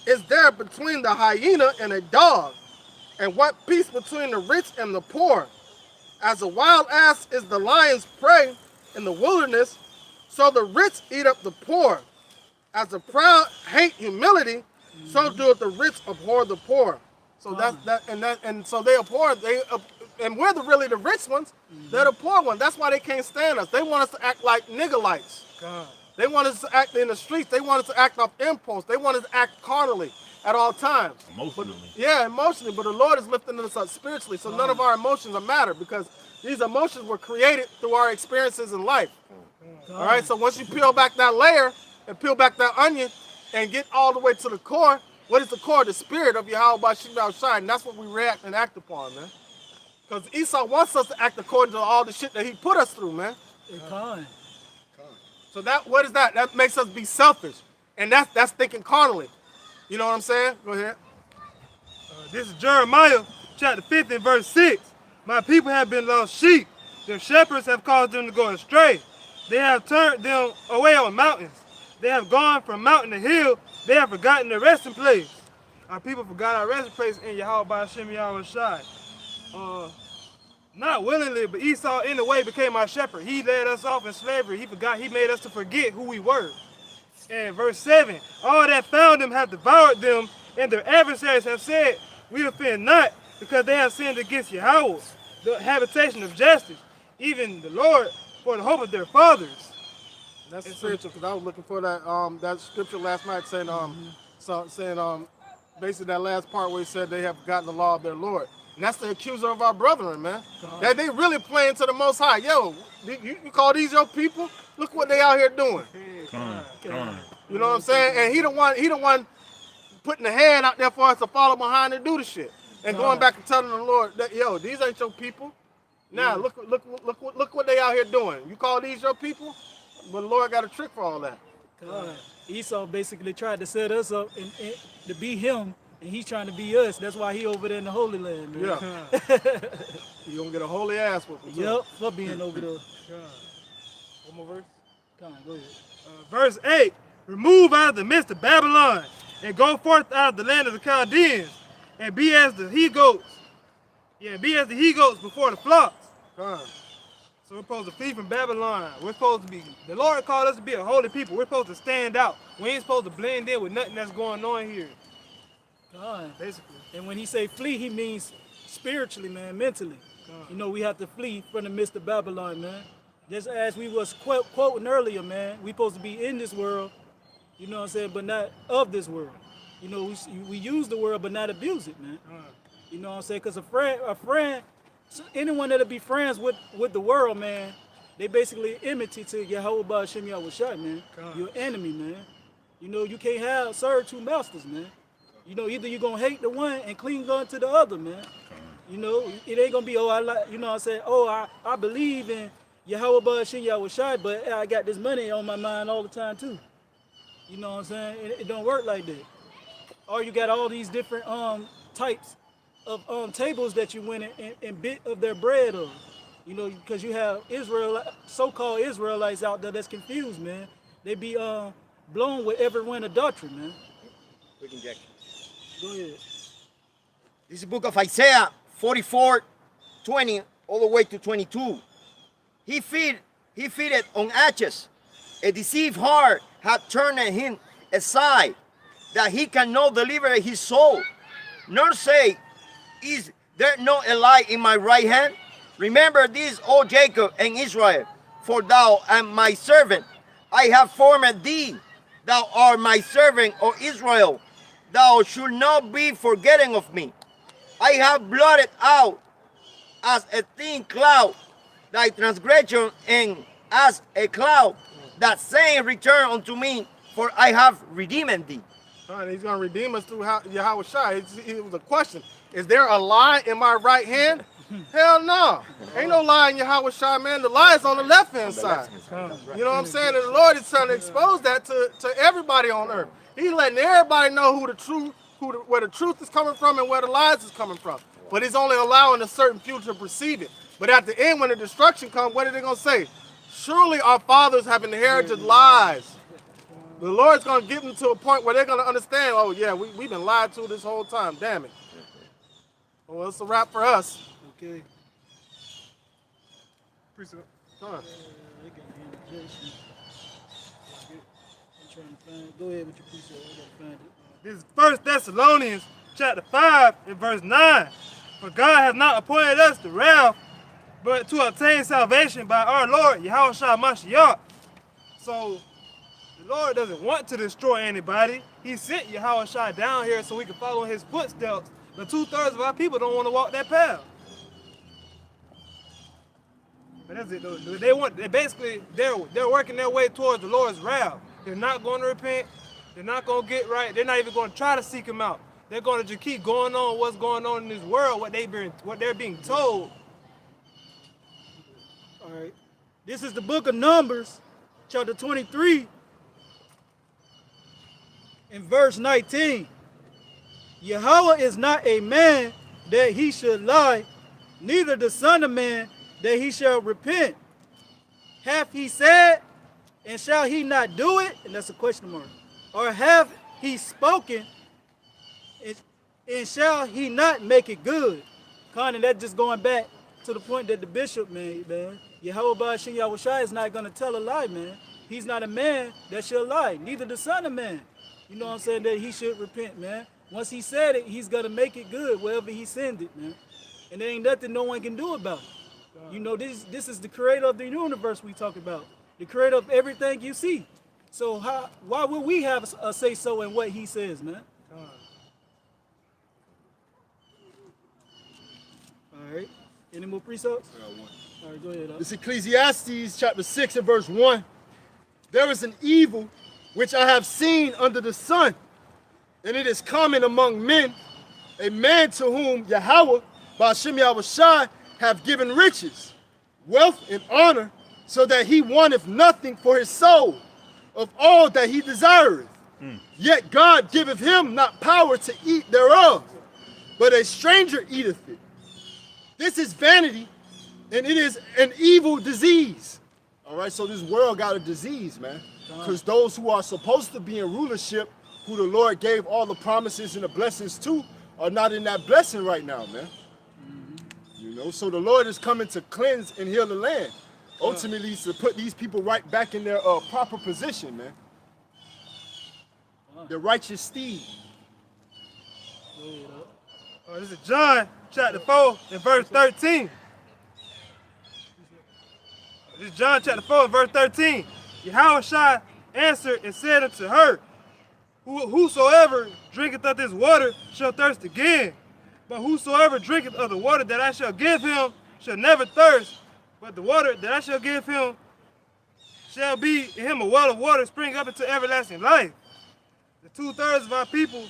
is there between the hyena and a dog? And what peace between the rich and the poor? As a wild ass is the lion's prey in the wilderness, so the rich eat up the poor. As the proud hate humility, so doeth the rich abhor the poor. So and so they abhor and we're really the rich ones. They're the poor ones. That's why they can't stand us. They want us to act like niggerlights. They want us to act in the streets. They want us to act off impulse. They want us to act carnally at all times. Emotionally. Emotionally. But the Lord is lifting us up spiritually. So none of our emotions matter because these emotions were created through our experiences in life. All right. So once you peel back that layer and peel back that onion and get all the way to the core, what is the core? The spirit of Yahweh Bashim Yahushai. And that's what we react and act upon, man. Because Esau wants us to act according to all the shit that he put us through, man. So what is that? That makes us be selfish. And that's thinking carnally. You know what I'm saying? Go ahead. This is Jeremiah chapter 50 verse 6. My people have been lost sheep. Their shepherds have caused them to go astray. They have turned them away on mountains. They have gone from mountain to hill. They have forgotten their resting place. Our people forgot our resting place in Yahweh Bashim Yahushai. Not willingly, but Esau in a way became our shepherd. He led us off in slavery. He made us to forget who we were. And verse 7, all that found them have devoured them, and their adversaries have said, we offend not, because they have sinned against Yahweh, the habitation of justice, even the Lord, for the hope of their fathers. That's spiritual, because I was looking for that scripture last night saying, basically that last part where he said they have forgotten the law of their Lord. And that's the accuser of our brethren, man. That they really playing to the Most High. Yo, you call these your people? Look what they out here doing. You know what I'm saying? And he the one putting the hand out there for us to follow behind and do the shit. And going back and telling the Lord that, yo, these ain't your people. Now look what they out here doing. You call these your people? But the Lord got a trick for all that. Esau basically tried to set us up and to be him. And he's trying to be us. That's why he over there in the Holy Land, man. Yeah. He gonna get a holy ass whooping. Yep, for being over there. One more verse? Come on, go ahead. Verse 8, remove out of the midst of Babylon, and go forth out of the land of the Chaldeans, and be as the he-goats. Yeah, be as the he-goats before the flocks. So we're supposed to flee from Babylon. We're supposed to be, the Lord called us to be a holy people. We're supposed to stand out. We ain't supposed to blend in with nothing that's going on here. Basically. And when he say flee, he means spiritually, man, mentally. You know, we have to flee from the midst of Babylon, man. Just as we was quoting earlier, man, we supposed to be in this world, you know what I'm saying, but not of this world. You know, we use the world, but not abuse it, man. You know what I'm saying? Because a friend, anyone that'll be friends with the world, man, they basically enmity to Yahweh Ba'Shem Yahushua, man. Your enemy, man. You know, you can't serve two masters, man. You know, either you're going to hate the one and cling on to the other, man. You know, it ain't going to be, you know what I'm saying, I believe in Yahweh Ba'Shem Yahushua, but I got this money on my mind all the time, too. You know what I'm saying? It don't work like that. Or you got all these different types of tables that you went and bit of their bread of. You know, because you have so-called Israelites out there that's confused, man. They be blown with every wind of doctrine, man. Quick injection. Go ahead. This is the book of Isaiah 44:20 all the way to 22. He feedeth on ashes. A deceived heart hath turned him aside, that he cannot deliver his soul, nor say, is there no a lie in my right hand? Remember this, O Jacob and Israel, for thou art my servant. I have formed thee. Thou art my servant, O Israel. Thou shalt not be forgetting of me. I have blotted out as a thin cloud thy transgression, and as a cloud that saying, return unto me, for I have redeemed thee. He's going to redeem us through Yahweh Shai. It was a question. Is there a lie in my right hand? Hell no. Ain't no lie in Yahweh Shai, man. The lie is on the left-hand side. You know what I'm saying? And the Lord is trying to expose that to everybody on earth. He's letting everybody know where the truth is coming from and where the lies is coming from. But he's only allowing a certain few to perceive it. But at the end, when the destruction comes, what are they going to say? Surely our fathers have inherited lies. The Lord's going to get them to a point where they're going to understand, oh, yeah, we've been lied to this whole time. Damn it. Well, it's a wrap for us. Okay. Precept. Go ahead with your precept. I gotta find it. This is 1 Thessalonians chapter 5 and verse 9. For God has not appointed us to wrath, but to obtain salvation by our Lord Yahushua Mashiach. So the Lord doesn't want to destroy anybody. He sent Yahushua down here so we can follow his footsteps. But 2/3 of our people don't want to walk that path. But that's it though. They're working their way towards the Lord's wrath. They're not going to repent. They're not going to get right. They're not even going to try to seek him out. They're going to just keep going on what's going on in this world, what they're being told. All right. This is the book of Numbers, chapter 23, in verse 19. Yahweh is not a man that he should lie, neither the son of man that he shall repent. Hath he said, and shall he not do it? And that's a question mark. Or have he spoken, and shall he not make it good? Connie, that's just going back to the point that the bishop made, man. Yahweh Ba'ashim Yahushua is not going to tell a lie, man. He's not a man that shall lie, neither the son of man. You know what I'm saying? That he should repent, man. Once he said it, he's going to make it good wherever he sends it, man. And there ain't nothing no one can do about it. You know, this is the creator of the universe we talk about. The creator of everything you see. So why would we have a say-so in what he says, man? All right. Any more precepts? All right, go ahead. This Ecclesiastes chapter 6 and verse 1. There is an evil which I have seen under the sun, and it is common among men, a man to whom Yahweh, Ba'ashim Yahushua, have given riches, wealth, and honor, so that he wanteth nothing for his soul of all that he desireth. Yet God giveth him not power to eat thereof, but a stranger eateth it. This is vanity, and it is an evil disease. All right, so this world got a disease, man. Because those who are supposed to be in rulership, who the Lord gave all the promises and the blessings to, are not in that blessing right now, man. You know, so the Lord is coming to cleanse and heal the land. Ultimately, to put these people right back in their proper position, man. The righteous steed. This is John chapter 4 and verse 13. This is John chapter 4 and verse 13. Yahushua answered and said unto her, whosoever drinketh of this water shall thirst again. But whosoever drinketh of the water that I shall give him shall never thirst. But the water that I shall give him shall be in him a well of water spring up into everlasting life. The 2/3 of our people,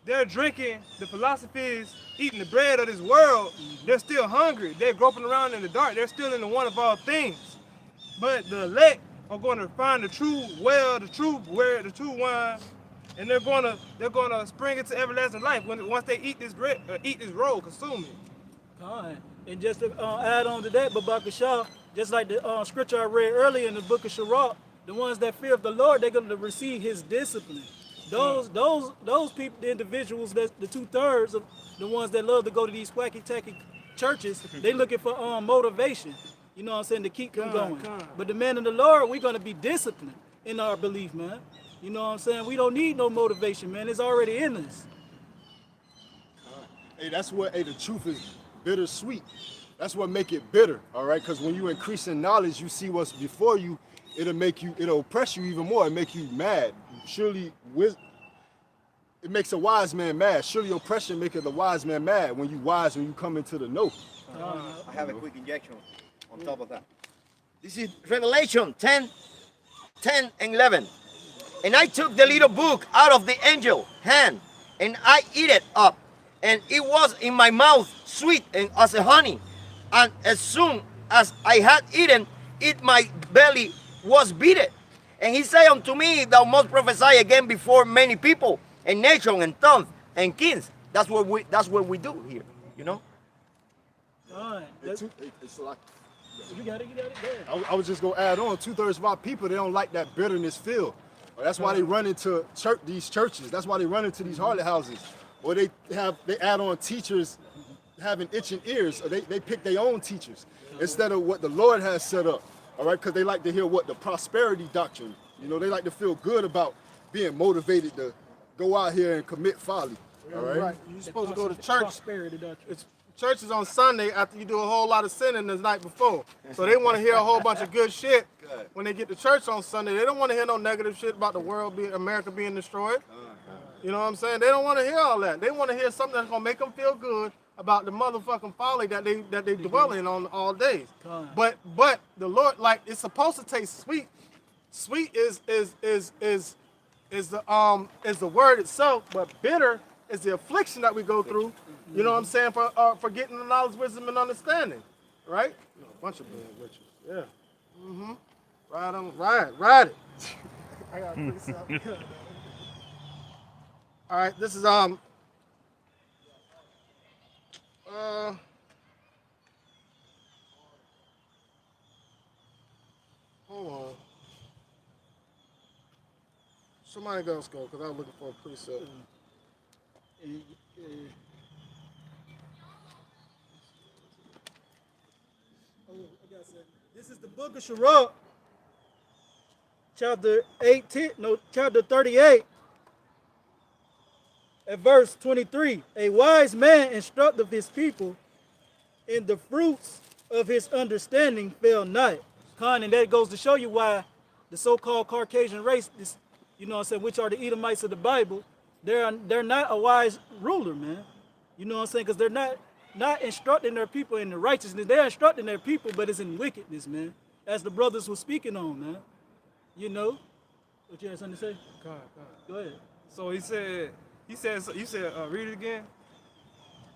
they're drinking the philosophies, eating the bread of this world. They're still hungry. They're groping around in the dark. They're still in the one of all things. But the elect, are going to find the true well, the true wine, and they're gonna spring into everlasting life once they eat this bread, eat this roll, consume it. Fine. And just to add on to that, Babaka Shah, just like the scripture I read earlier in the book of Sirach, the ones that fear of the Lord, they're going to receive His discipline. Those people, the individuals, that the 2/3 of the ones that love to go to these quacky tacky churches, they looking for motivation. You know what I'm saying, to keep them going. But the man of the Lord, we're going to be disciplined in our belief, man. You know what I'm saying? We don't need no motivation, man. It's already in us. Hey, that's what, the truth is bittersweet. That's what make it bitter, all right? Because when you increase in knowledge, you see what's before you, it'll oppress you even more and make you mad. Surely, it makes a wise man mad. Surely oppression makes a wise man mad when you come into the know. I have a quick injection on top of that. This is Revelation 10, 10 and 11. And I took the little book out of the angel hand, and I eat it up, and it was in my mouth sweet and as a honey. And as soon as I had eaten it, my belly was beaten. And he said unto me, thou must prophesy again before many people, and nations, and tongues, and kings. That's what we do here, you know? It's like, You got it there. I was just gonna add on, 2/3 of our people, they don't like that bitterness feel. That's why they run into these churches. That's why they run into these harlot houses. Or they add on teachers having itching ears, or they pick their own teachers instead of what the Lord has set up. All right, because they like to hear what the prosperity doctrine. You know, they like to feel good about being motivated to go out here and commit folly. All right. You're supposed to go to church. Prosperity doctrine. Church is on Sunday after you do a whole lot of sinning the night before. So they want to hear a whole bunch of good shit when they get to church on Sunday. They don't want to hear no negative shit about the world America being destroyed. You know what I'm saying? They don't want to hear all that. They want to hear something that's gonna make them feel good about the motherfucking folly that they dwell in on all days. But the Lord, like, it's supposed to taste sweet. Sweet is the word itself, but bitter is the affliction that we go through. You know what I'm saying? For getting the knowledge, wisdom, and understanding, right? A bunch of bad witches. Yeah. Ride it. I got to fix up. All right, this is hold on. Somebody else go, because I was looking for a precept. This is the book of Sirach, chapter 38, at verse 23. A wise man instructeth his people, and the fruits of his understanding fail not. And that goes to show you why the so-called Caucasian race, you know what I'm saying, which are the Edomites of the Bible, they're not a wise ruler, man. You know what I'm saying? Because they're not instructing their people in the righteousness. They're instructing their people, but it's in wickedness, man. As the brothers were speaking on, man. You know? What you had something to say? Go ahead. So you said, read it again.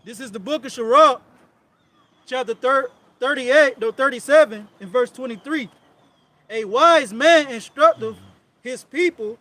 This is the book of Sirach, chapter 37, and verse 23. A wise man instructeth his people,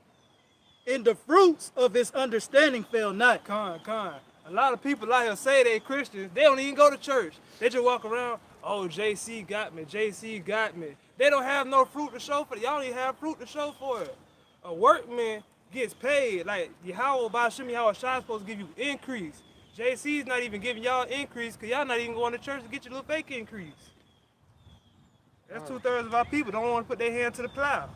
and the fruits of his understanding fail not. A lot of people out here say they Christians. They don't even go to church. They just walk around, oh, JC got me, JC got me. They don't have no fruit to show for it. Y'all don't even have fruit to show for it. A workman gets paid. Like Yahweh Bashim Yahweh Shai is supposed to give you increase. JC's not even giving y'all increase because y'all not even going to church to get your little fake increase. That's 2/3 of our people don't want to put their hand to the plow.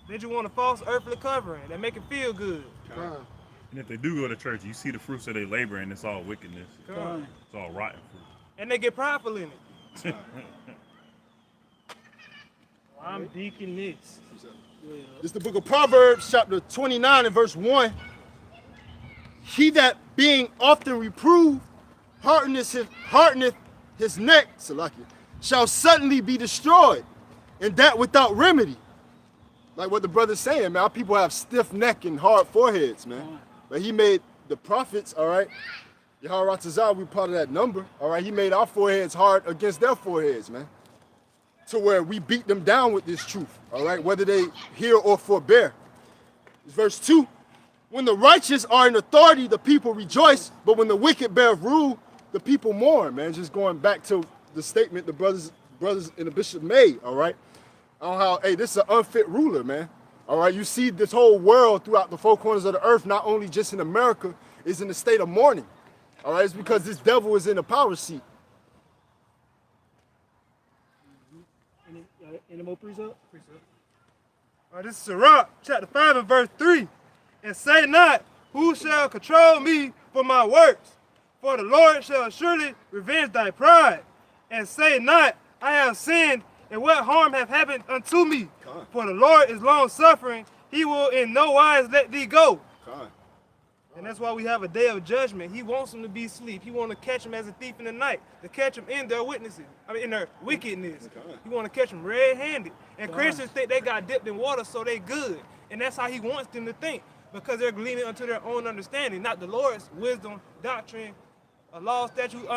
They just want a false earthly covering that make it feel good. And if they do go to church, you see the fruits of their labor, and it's all wickedness. It's all rotten fruit. And they get prideful in it. I'm deacon this. This is the book of Proverbs, chapter 29 and verse 1. He that being often reproved hardeneth his neck, Salakia, shall suddenly be destroyed, and that without remedy. Like what the brother's saying, man. Our people have stiff neck and hard foreheads, man. But he made the prophets, all right, Yahweh Ratazah, we part of that number, all right? He made our foreheads hard against their foreheads, man. to where we beat them down with this truth, all right, whether they hear or forbear. Verse 2, when the righteous are in authority, the people rejoice, but when the wicked bear rule, the people mourn, man. Just going back to the statement the brothers and the bishop made, all right, on how, hey, this is an unfit ruler, man. All right, you see this whole world throughout the four corners of the earth, not only just in America, is in a state of mourning. All right, it's because this devil is in the power seat. Any more precepts? This is Sirach, chapter 5 and verse 3. And say not, who shall control me for my works? For the Lord shall surely revenge thy pride. And say not, I have sinned, and what harm hath happened unto me? For the Lord is long-suffering, he will in no wise let thee go. And that's why we have a day of judgment. He wants them to be asleep. He wants to catch them as a thief in the night, to catch them in their in their wickedness. He want to catch them red-handed. And Christians think they got dipped in water, so they good. And that's how he wants them to think, because they're leaning unto their own understanding, not the Lord's wisdom, doctrine, law, statute,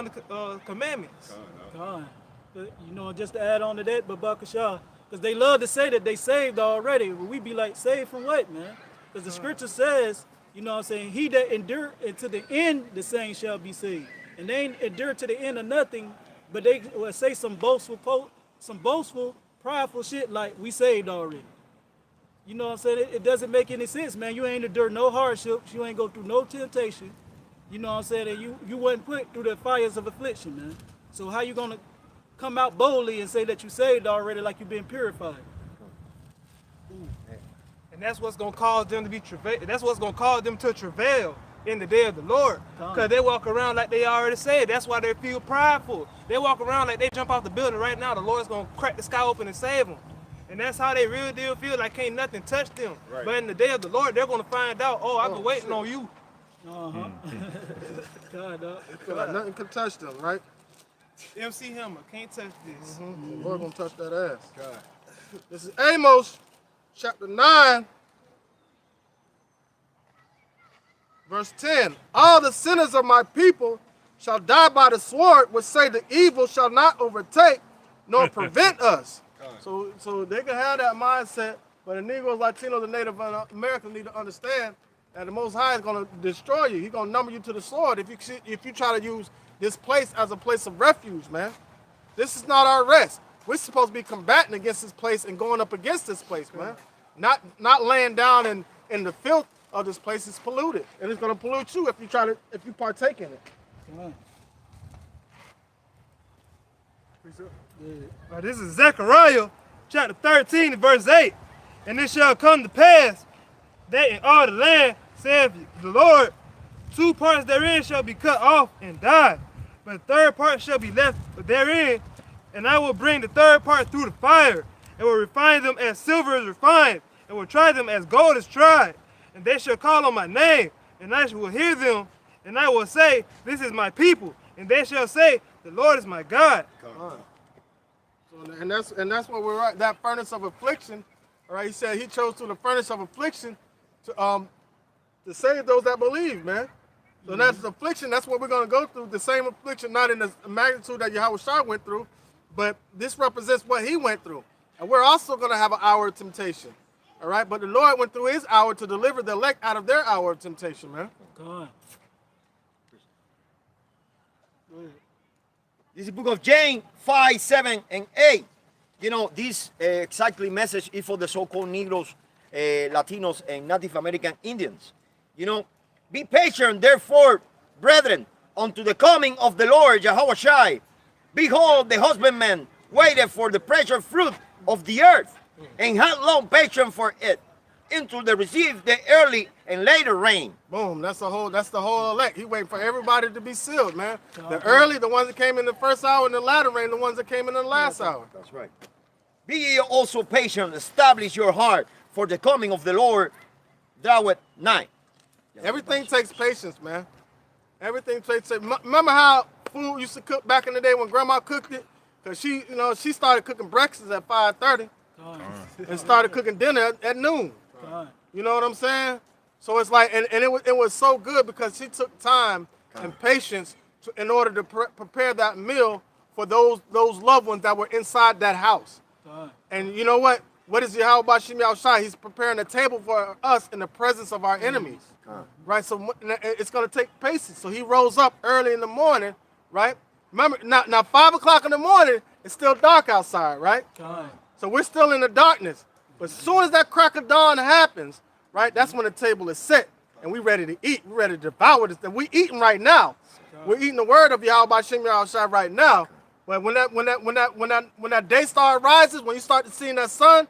commandments. But, you know, just to add on to that, Babakashah, because they love to say that they saved already. But we be like, saved from what, man? Because the scripture says, you know what I'm saying, he that endure to the end, the same shall be saved. And they ain't endure to the end of nothing, but they will say some boastful, prideful shit like, we saved already. You know what I'm saying? It doesn't make any sense, man. You ain't endure no hardships. You ain't go through no temptation. You know what I'm saying? And you wasn't put through the fires of affliction, man. So how you going to come out boldly and say that you saved already like you've been purified? And that's what's going to cause them to be travail. That's what's going to cause them to travail in the day of the Lord. Because they walk around like they already said. That's why they feel prideful. They walk around like they jump off the building right now. The Lord's going to crack the sky open and save them. And that's how they really do feel, like can't nothing touch them. Right. But in the day of the Lord, they're going to find out, oh, I've been waiting on you. God, nothing can touch them, right? MC Hammer, can't touch this. The Lord gonna touch that ass. God. This is Amos, chapter 9, verse 10. All the sinners of my people shall die by the sword, which say the evil shall not overtake nor prevent us. So they can have that mindset, but the Negroes, Latinos, and Native Americans need to understand that the Most High is going to destroy you. He's going to number you to the sword if you try to use this place as a place of refuge, man. This is not our rest. We're supposed to be combating against this place and going up against this place, man. Not laying down in the filth of this place. Is polluted, and it's going to pollute you if you partake in it. This is Zechariah chapter 13 verse 8. And it shall come to pass that in all the land, saith the Lord, 2 parts therein shall be cut off and die, but the third part shall be left therein. And I will bring the third part through the fire, and will refine them as silver is refined, and will try them as gold is tried. And they shall call on my name, and I will hear them, and I will say, this is my people. And they shall say, the Lord is my God. And that's what we're at, that furnace of affliction. All right, he said he chose through the furnace of affliction to save those that believe, man. So that's affliction. That's what we're going to go through. The same affliction, not in the magnitude that Yahushua went through, but this represents what he went through. And we're also going to have an hour of temptation. All right, but the Lord went through his hour to deliver the elect out of their hour of temptation, man. God. This is the book of James 5, 7, and 8. You know, this exactly message is for the so-called Negroes, Latinos, and Native American Indians. You know, be patient, therefore, brethren, unto the coming of the Lord Yahushua. Behold, the husbandman waited for the precious fruit of the earth, and had long patience for it, until they receive the early and later rain. Boom. That's the whole elect. He waiting for everybody to be sealed, man. The early, the ones that came in the first hour, and the latter rain, the ones that came in the last hour. That's right. Be ye also patient, establish your heart, for the coming of the Lord draweth nigh. Everything takes patience, man. Everything takes. Remember how food used to cook back in the day when Grandma cooked it? Cause she started cooking breakfast at 5:30, and started cooking dinner at noon. You know what I'm saying? So it's like, and it was so good because she took time and patience in order to prepare that meal for those loved ones that were inside that house. And you know what? What is Yahweh Bashim Yahushua? He's preparing a table for us in the presence of our enemies. Right? So it's going to take patience. So he rose up early in the morning, right? Remember, now 5 o'clock in the morning, it's still dark outside, right? So we're still in the darkness. But as soon as that crack of dawn happens, right, that's when the table is set. And we're ready to eat. We're ready to devour this. We're eating right now. We're eating the word of Yahweh Bashim Yahushua right now. But when that day star rises, when you start to see that sun,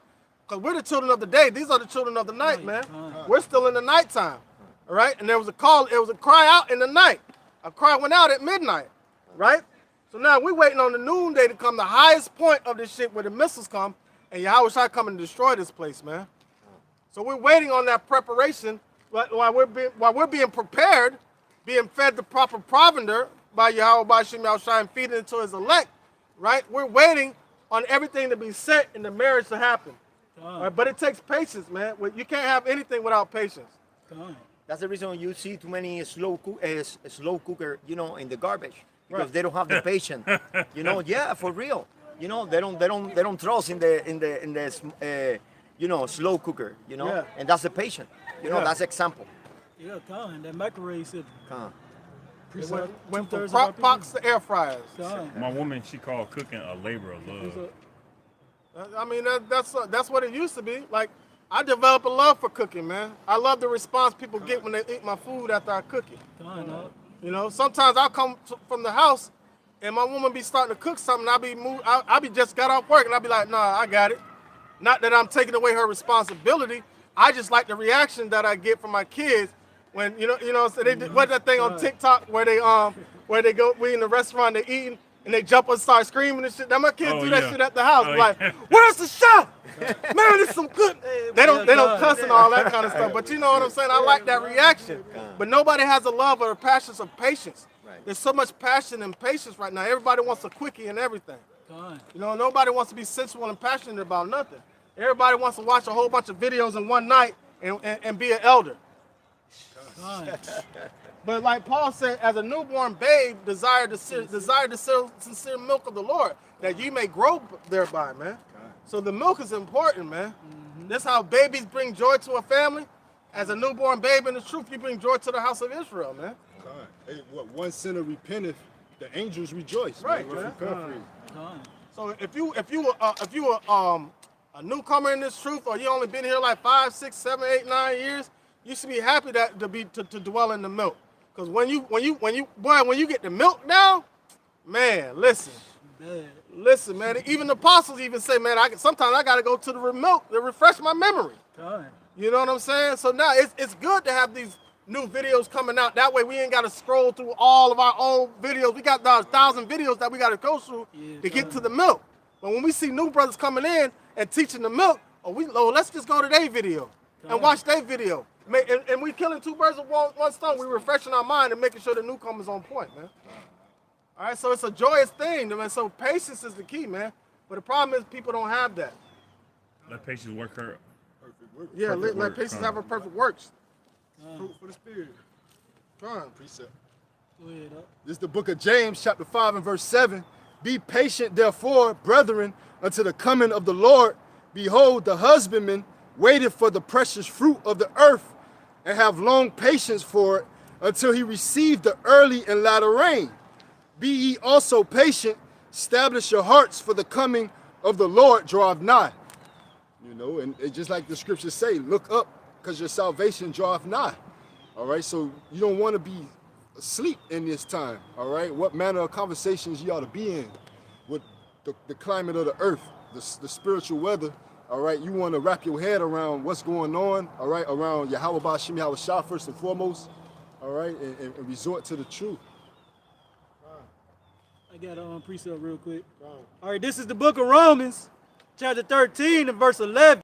because we're the children of the day, these are the children of the night, man. We're still in the nighttime, all right? And there was a call, it was a cry out in the night. A cry went out at midnight, right? So now we're waiting on the noonday to come, the highest point of this shit where the missiles come, and Yahweh shall come and destroy this place, man. So we're waiting on that preparation while we're being prepared, being fed the proper provender by Yahweh Bashim Yahushua and feeding it to his elect, right? We're waiting on everything to be set and the marriage to happen. Right? But it takes patience, man. You can't have anything without patience. That's the reason you see too many slow cooker, you know, in the garbage because they don't have the patience. You know, yeah, for real. You know, they don't trust in the you know, slow cooker. You know, and that's the patient. You know, that's example. Yeah, that microwave system. Went from crock pots to air fryers. My woman, she called cooking a labor of love. I mean, that's what it used to be. Like, I developed a love for cooking, man. I love the response people get when they eat my food after I cook it. You know, sometimes I'll come from the house and my woman be starting to cook something. I'll be just got off work and I'll be like, nah, I got it. Not that I'm taking away her responsibility. I just like the reaction that I get from my kids when so they what's that thing on TikTok where they go, we in the restaurant, they eating and they jump and start screaming and shit. Now my kids do that shit at the house. Like, where's the chef? Man, it's some good. They don't cuss and all that kind of stuff. But you know what I'm saying? I like that reaction. But nobody has a love or a passion of patience. There's so much passion and patience right now. Everybody wants a quickie and everything. You know, nobody wants to be sensual and passionate about nothing. Everybody wants to watch a whole bunch of videos in one night and be an elder. But like Paul said, as a newborn babe, desire the sincere milk of the Lord, that ye may grow thereby, man. So the milk is important, man. That's how babies bring joy to a family. As a newborn babe in the truth, you bring joy to the house of Israel, man. Hey, what one sinner repenteth, the angels rejoice. Right, man. So if you were a newcomer in this truth, or you only been here like 5, 6, 7, 8, 9 years, you should be happy to dwell in the milk. Because when you get the milk down, man, listen, man. Even the apostles even say, man, sometimes I got to go to the milk to refresh my memory. You know what I'm saying? So now it's good to have these new videos coming out. That way we ain't got to scroll through all of our old videos. We got 1,000 videos that we got to go through to get to the milk. But when we see new brothers coming in and teaching the milk, let's just go to their video and watch their video. And we killing two birds with one stone. We refreshing our mind and making sure the newcomer's on point, man. All right, so it's a joyous thing, man. So patience is the key, man. But the problem is people don't have that. Let patience work her. Yeah, let patience have her perfect works. Fruit for the spirit. Precept. Go ahead, This is the book of James, chapter 5 and verse 7. Be patient, therefore, brethren, unto the coming of the Lord. Behold, the husbandman waited for the precious fruit of the earth, and have long patience for it, until he receive the early and latter rain. Be ye also patient, establish your hearts, for the coming of the Lord draweth nigh. You know, and just like the scriptures say, look up, because your salvation draweth nigh. All right, so you don't want to be asleep in this time. All right, what manner of conversations you ought to be in with the climate of the earth, the spiritual weather. All right, you want to wrap your head around what's going on, all right, around Yahweh Bashim Yahushua first and foremost, all right, and resort to the truth. I got a precept real quick. All right, this is the book of Romans, chapter 13 and verse 11.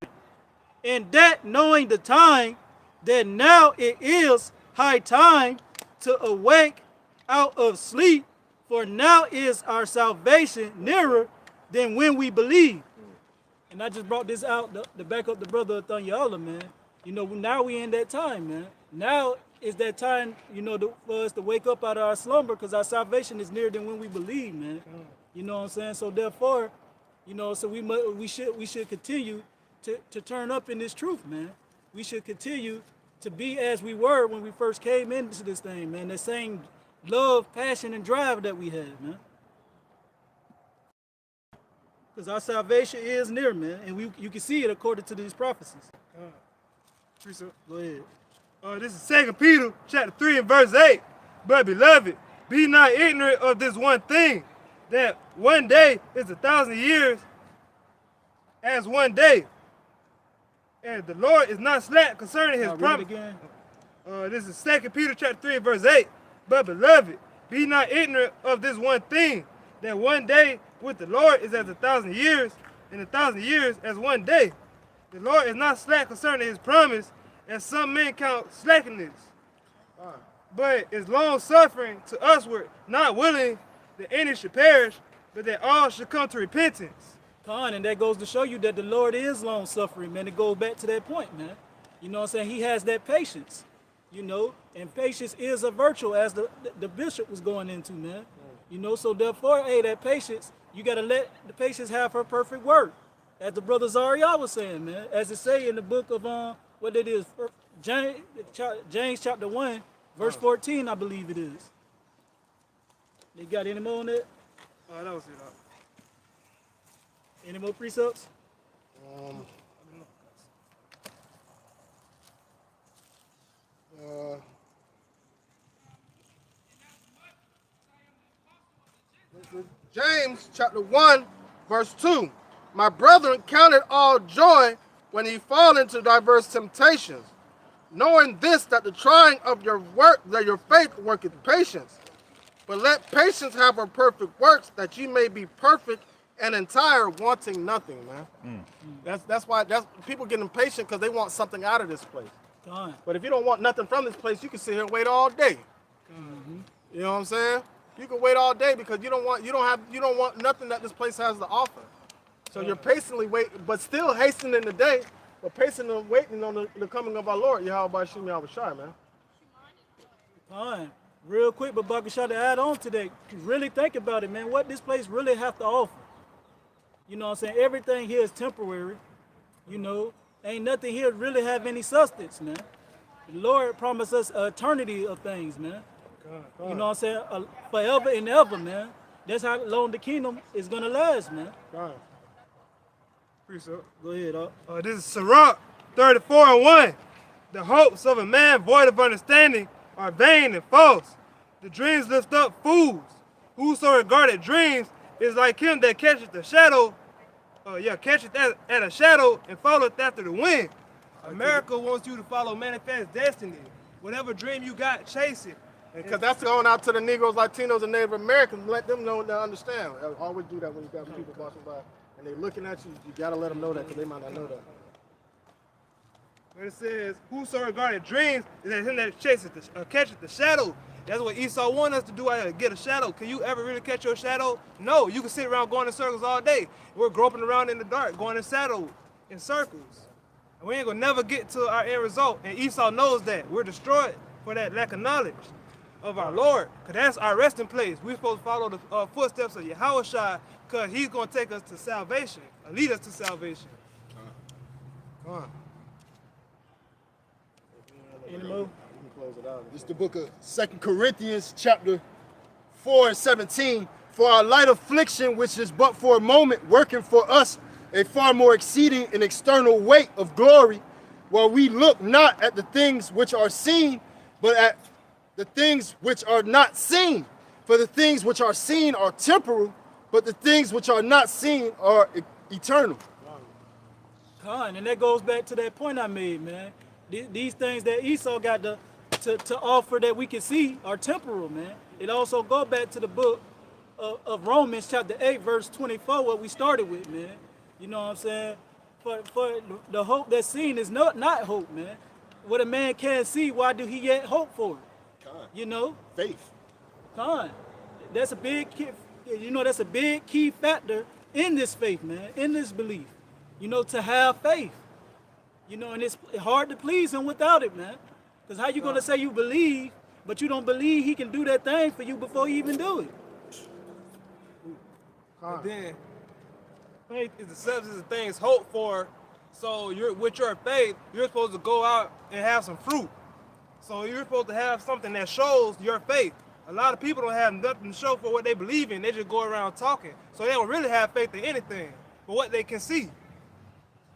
And that knowing the time, that now it is high time to awake out of sleep, for now is our salvation nearer than when we believe. And I just brought this out to back up the brother Thanyala, man. You know, now we in that time, man. Now is that time, you know, for us to wake up out of our slumber, because our salvation is nearer than when we believe, man. You know what I'm saying? So therefore, You know, so we should continue to turn up in this truth, man. We should continue to be as we were when we first came into this thing, man. That same love, passion, and drive that we had, man. Because our salvation is near, man, and you can see it according to these prophecies. Go ahead. This is 2 Peter chapter 3 and verse 8. But beloved, be not ignorant of this one thing, that one day is 1,000 years as one day. And the Lord is not slack concerning his promise. This is 2 Peter chapter 3 and verse 8. But beloved, be not ignorant of this one thing, that one day with the Lord is as 1,000 years, and 1,000 years as one day. The Lord is not slack concerning his promise, as some men count slackness, but is long suffering to usward, not willing that any should perish, but that all should come to repentance. And that goes to show you that the Lord is long suffering, man. It goes back to that point, man. You know what I'm saying? He has that patience, you know, and patience is a virtue, as the bishop was going into, man. You know, so therefore, hey, that patience, you got to let the patience have her perfect work. As the brother Zariah was saying, man, as it say in the book of, what it is, James chapter 1, verse 14, I believe it is. They got any more on that? That was it. Any more precepts? James chapter 1, verse 2. My brethren, count it all joy when ye fall into diverse temptations, knowing this, that the trying of your faith worketh patience. But let patience have her perfect works, that ye may be perfect and entire, wanting nothing, man. That's why people get impatient, because they want something out of this place. But if you don't want nothing from this place, you can sit here and wait all day. You know what I'm saying? You can wait all day because you don't want nothing that this place has to offer. So you're patiently waiting, but still hastening the day, but patiently waiting on the coming of our Lord, Yahweh Shem Yahushai, man. Fine. Real quick, but Bakashah, to add on to that, really think about it, man. What this place really have to offer. You know what I'm saying? Everything here is temporary. You know, ain't nothing here really have any substance, man. The Lord promised us an eternity of things, man. You know what I'm saying? Forever and ever, man. That's how long the kingdom is going to last, man. Go ahead, This is Sirach 34 and 1. The hopes of a man void of understanding are vain and false. The dreams lift up fools. Whoso regarded dreams is like him that catcheth the shadow, catcheth at a shadow and followeth after the wind. America wants you to follow manifest destiny. Whatever dream you got, chase it. Because that's going out to the Negroes, Latinos, and Native Americans, let them know and understand. I always do that when you got people walking by and they looking at you. You got to let them know that, because they might not know that. When it says, whoso regarded dreams is that him that catcheth the shadow. That's what Esau wanted us to do out here, get a shadow. Can you ever really catch your shadow? No, you can sit around going in circles all day. We're groping around in the dark, going in circles. And we ain't gonna never get to our end result. And Esau knows that. We're destroyed for that lack of knowledge of our Lord, because that's our resting place. We're supposed to follow the footsteps of Yahushua, because he's going to take us to salvation, lead us to salvation. Come on. Any more? This is the book of 2 Corinthians chapter 4 and 17. For our light affliction, which is but for a moment, working for us a far more exceeding and external weight of glory, while we look not at the things which are seen, but at the things which are not seen. For the things which are seen are temporal, but the things which are not seen are eternal. And that goes back to that point I made, man. These things that Esau got to offer that we can see are temporal, man. It also goes back to the book of Romans chapter 8, verse 24, what we started with, man. You know what I'm saying? For the hope that's seen is not hope, man. What a man can't see, why do he yet hope for it? You know? Faith. That's a big key, that's a big key factor in this faith, man, in this belief. You know, to have faith. You know, and it's hard to please him without it, man. Because how you going to say you believe, but you don't believe he can do that thing for you before you even do it? And then, Faith is the substance of things hoped for. So with your faith, you're supposed to go out and have some fruit. So you're supposed to have something that shows your faith. A lot of people don't have nothing to show for what they believe in. They just go around talking. So they don't really have faith in anything but what they can see.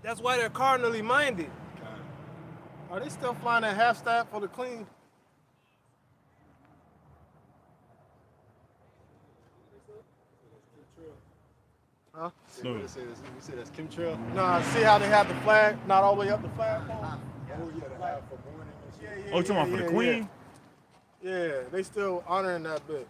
That's why they're carnally minded. Are they still flying that half staff for the clean? Huh? No. We say that's chemtrail. No, see how they have the flag not all the way up the flagpole? Oh, yeah, the half for morning and shit. Oh, you talking about for the queen? Yeah, they still honoring that bitch.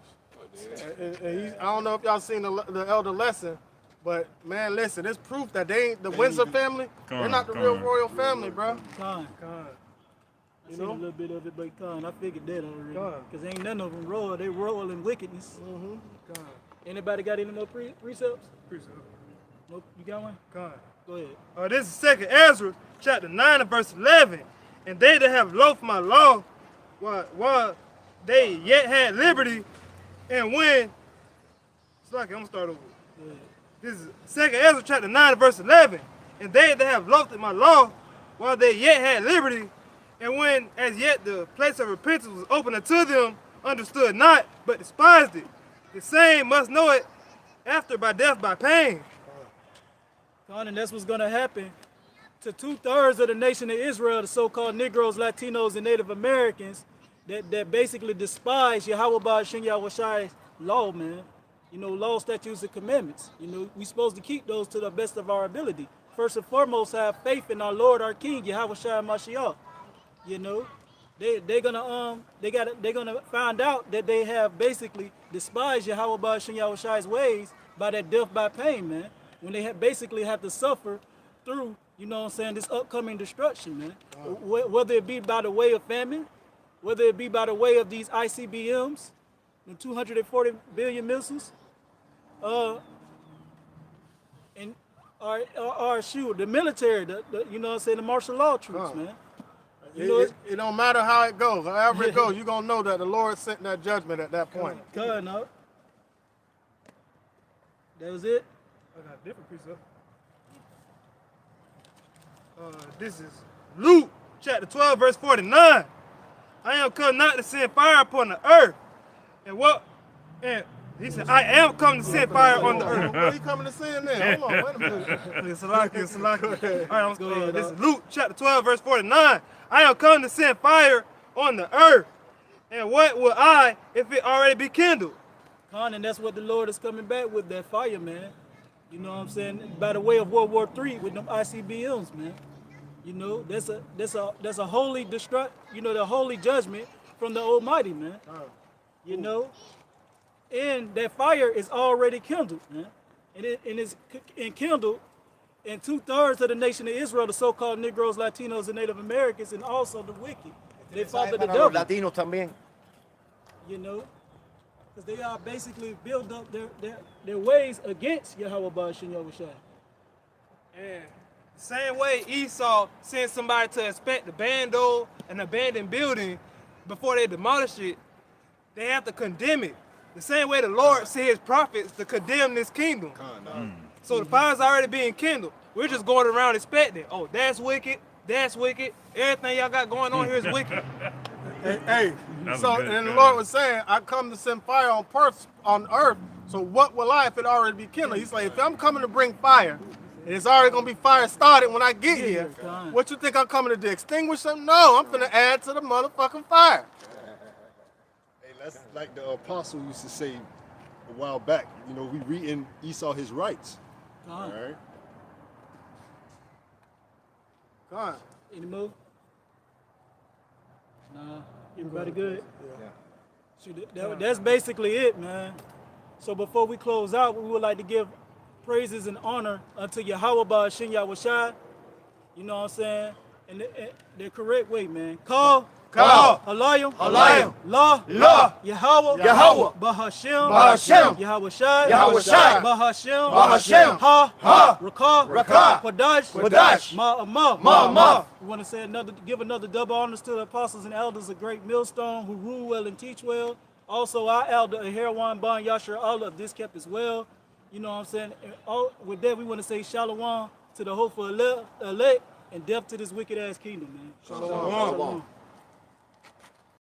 And I don't know if y'all seen the elder lesson, but man, listen, it's proof that they ain't the Windsor family. They're not the real royal family, bro. Con. I seen a little bit of it, but con, I figured that already. Because ain't none of them royal. They royal in wickedness. Con. Anybody got any more precepts? Nope. You got one? Con. Go ahead. This is 2nd Ezra, chapter 9 and verse 11. And they that have loathed my law, while they yet had liberty, and when, it's like I'm gonna start over. This is 2nd Ezra, chapter 9 and verse 11. And they that have loathed my law, while they yet had liberty, and when as yet the place of repentance was open unto them, understood not, but despised it. The same must know it after by death by pain. Con, and that's what's going to happen to 2/3 of the nation of Israel, the so-called Negroes, Latinos, and Native Americans that basically despise Yahweh Ba'ashem Yahushai's law, man. You know, law, statutes, and commandments. You know, we're supposed to keep those to the best of our ability. First and foremost, have faith in our Lord, our King, Yahweh Shai Mashiach. You know, they're gonna find out that they have basically despised Yahweh Ba'ashem Yahushai's ways by that death by pain, man. When they basically have to suffer through, you know what I'm saying, this upcoming destruction, man. Whether it be by the way of famine, whether it be by the way of these ICBMs, the 240 billion missiles, and the military, you know what I'm saying, the martial law troops, man. You know, it don't matter how it goes. However it goes, you're going to know that the Lord sent that judgment at that point. God, no. That was it? I got a different precept. This is Luke chapter 12, verse 49. I am come not to send fire upon the earth. And he said, I am come to send fire on the earth. What are you coming to send then? Hold on, wait a minute. Salaki. All right, let's go. This is Luke chapter 12, verse 49. I am come to send fire on the earth. And what will I if it already be kindled? Con, and that's what the Lord is coming back with, that fire, man. You know what I'm saying? By the way of World War III with them ICBMs, man. You know, that's a holy the holy judgment from the Almighty, man. You know? And that fire is already kindled, man. And it's kindled in 2/3 of the nation of Israel, the so-called Negroes, Latinos, and Native Americans, and also the wicked. They follow the devil. Latinos también. You know? Because they are basically build up their ways against Yahweh Ba'ashem Yahushai. And the same way Esau sent somebody to inspect the bando, an abandoned building, before they demolish it, they have to condemn it. The same way the Lord sent his prophets to condemn this kingdom. So the fire's already being kindled. We're just going around inspecting. Oh, that's wicked. That's wicked. Everything y'all got going on here is wicked. Hey, so and the Lord was saying, I come to send fire on earth. So what will I if it already be kindled? He's like, if I'm coming to bring fire, and it's already gonna be fire started when I get here, what you think I'm coming to do? Extinguish something? No, I'm gonna add to the motherfucking fire. Hey, that's like the apostle used to say a while back. You know, we reading Esau his rights. All right. Come on. Any more? Nah. Everybody good? Yeah. Shoot, that's basically it, man. So before we close out, we would like to give praises and honor unto Yahweh Ba'ashem Yahushai. You know what I'm saying? And the correct way, man. Call. Halayim. La. Yahweh. Ba'ashem. Yahushai. Ba'ashem. Ha. Rakah. Kodash. Ma'amah. We want to say give another double honors to the apostles and elders of Great Millstone who rule well and teach well. Also our elder Ahirwan Ban Yashar Allah of this kept as well. You know what I'm saying? And with that, we want to say shalom to the hopeful elect and death to this wicked ass kingdom, man. Shalom. Shalom.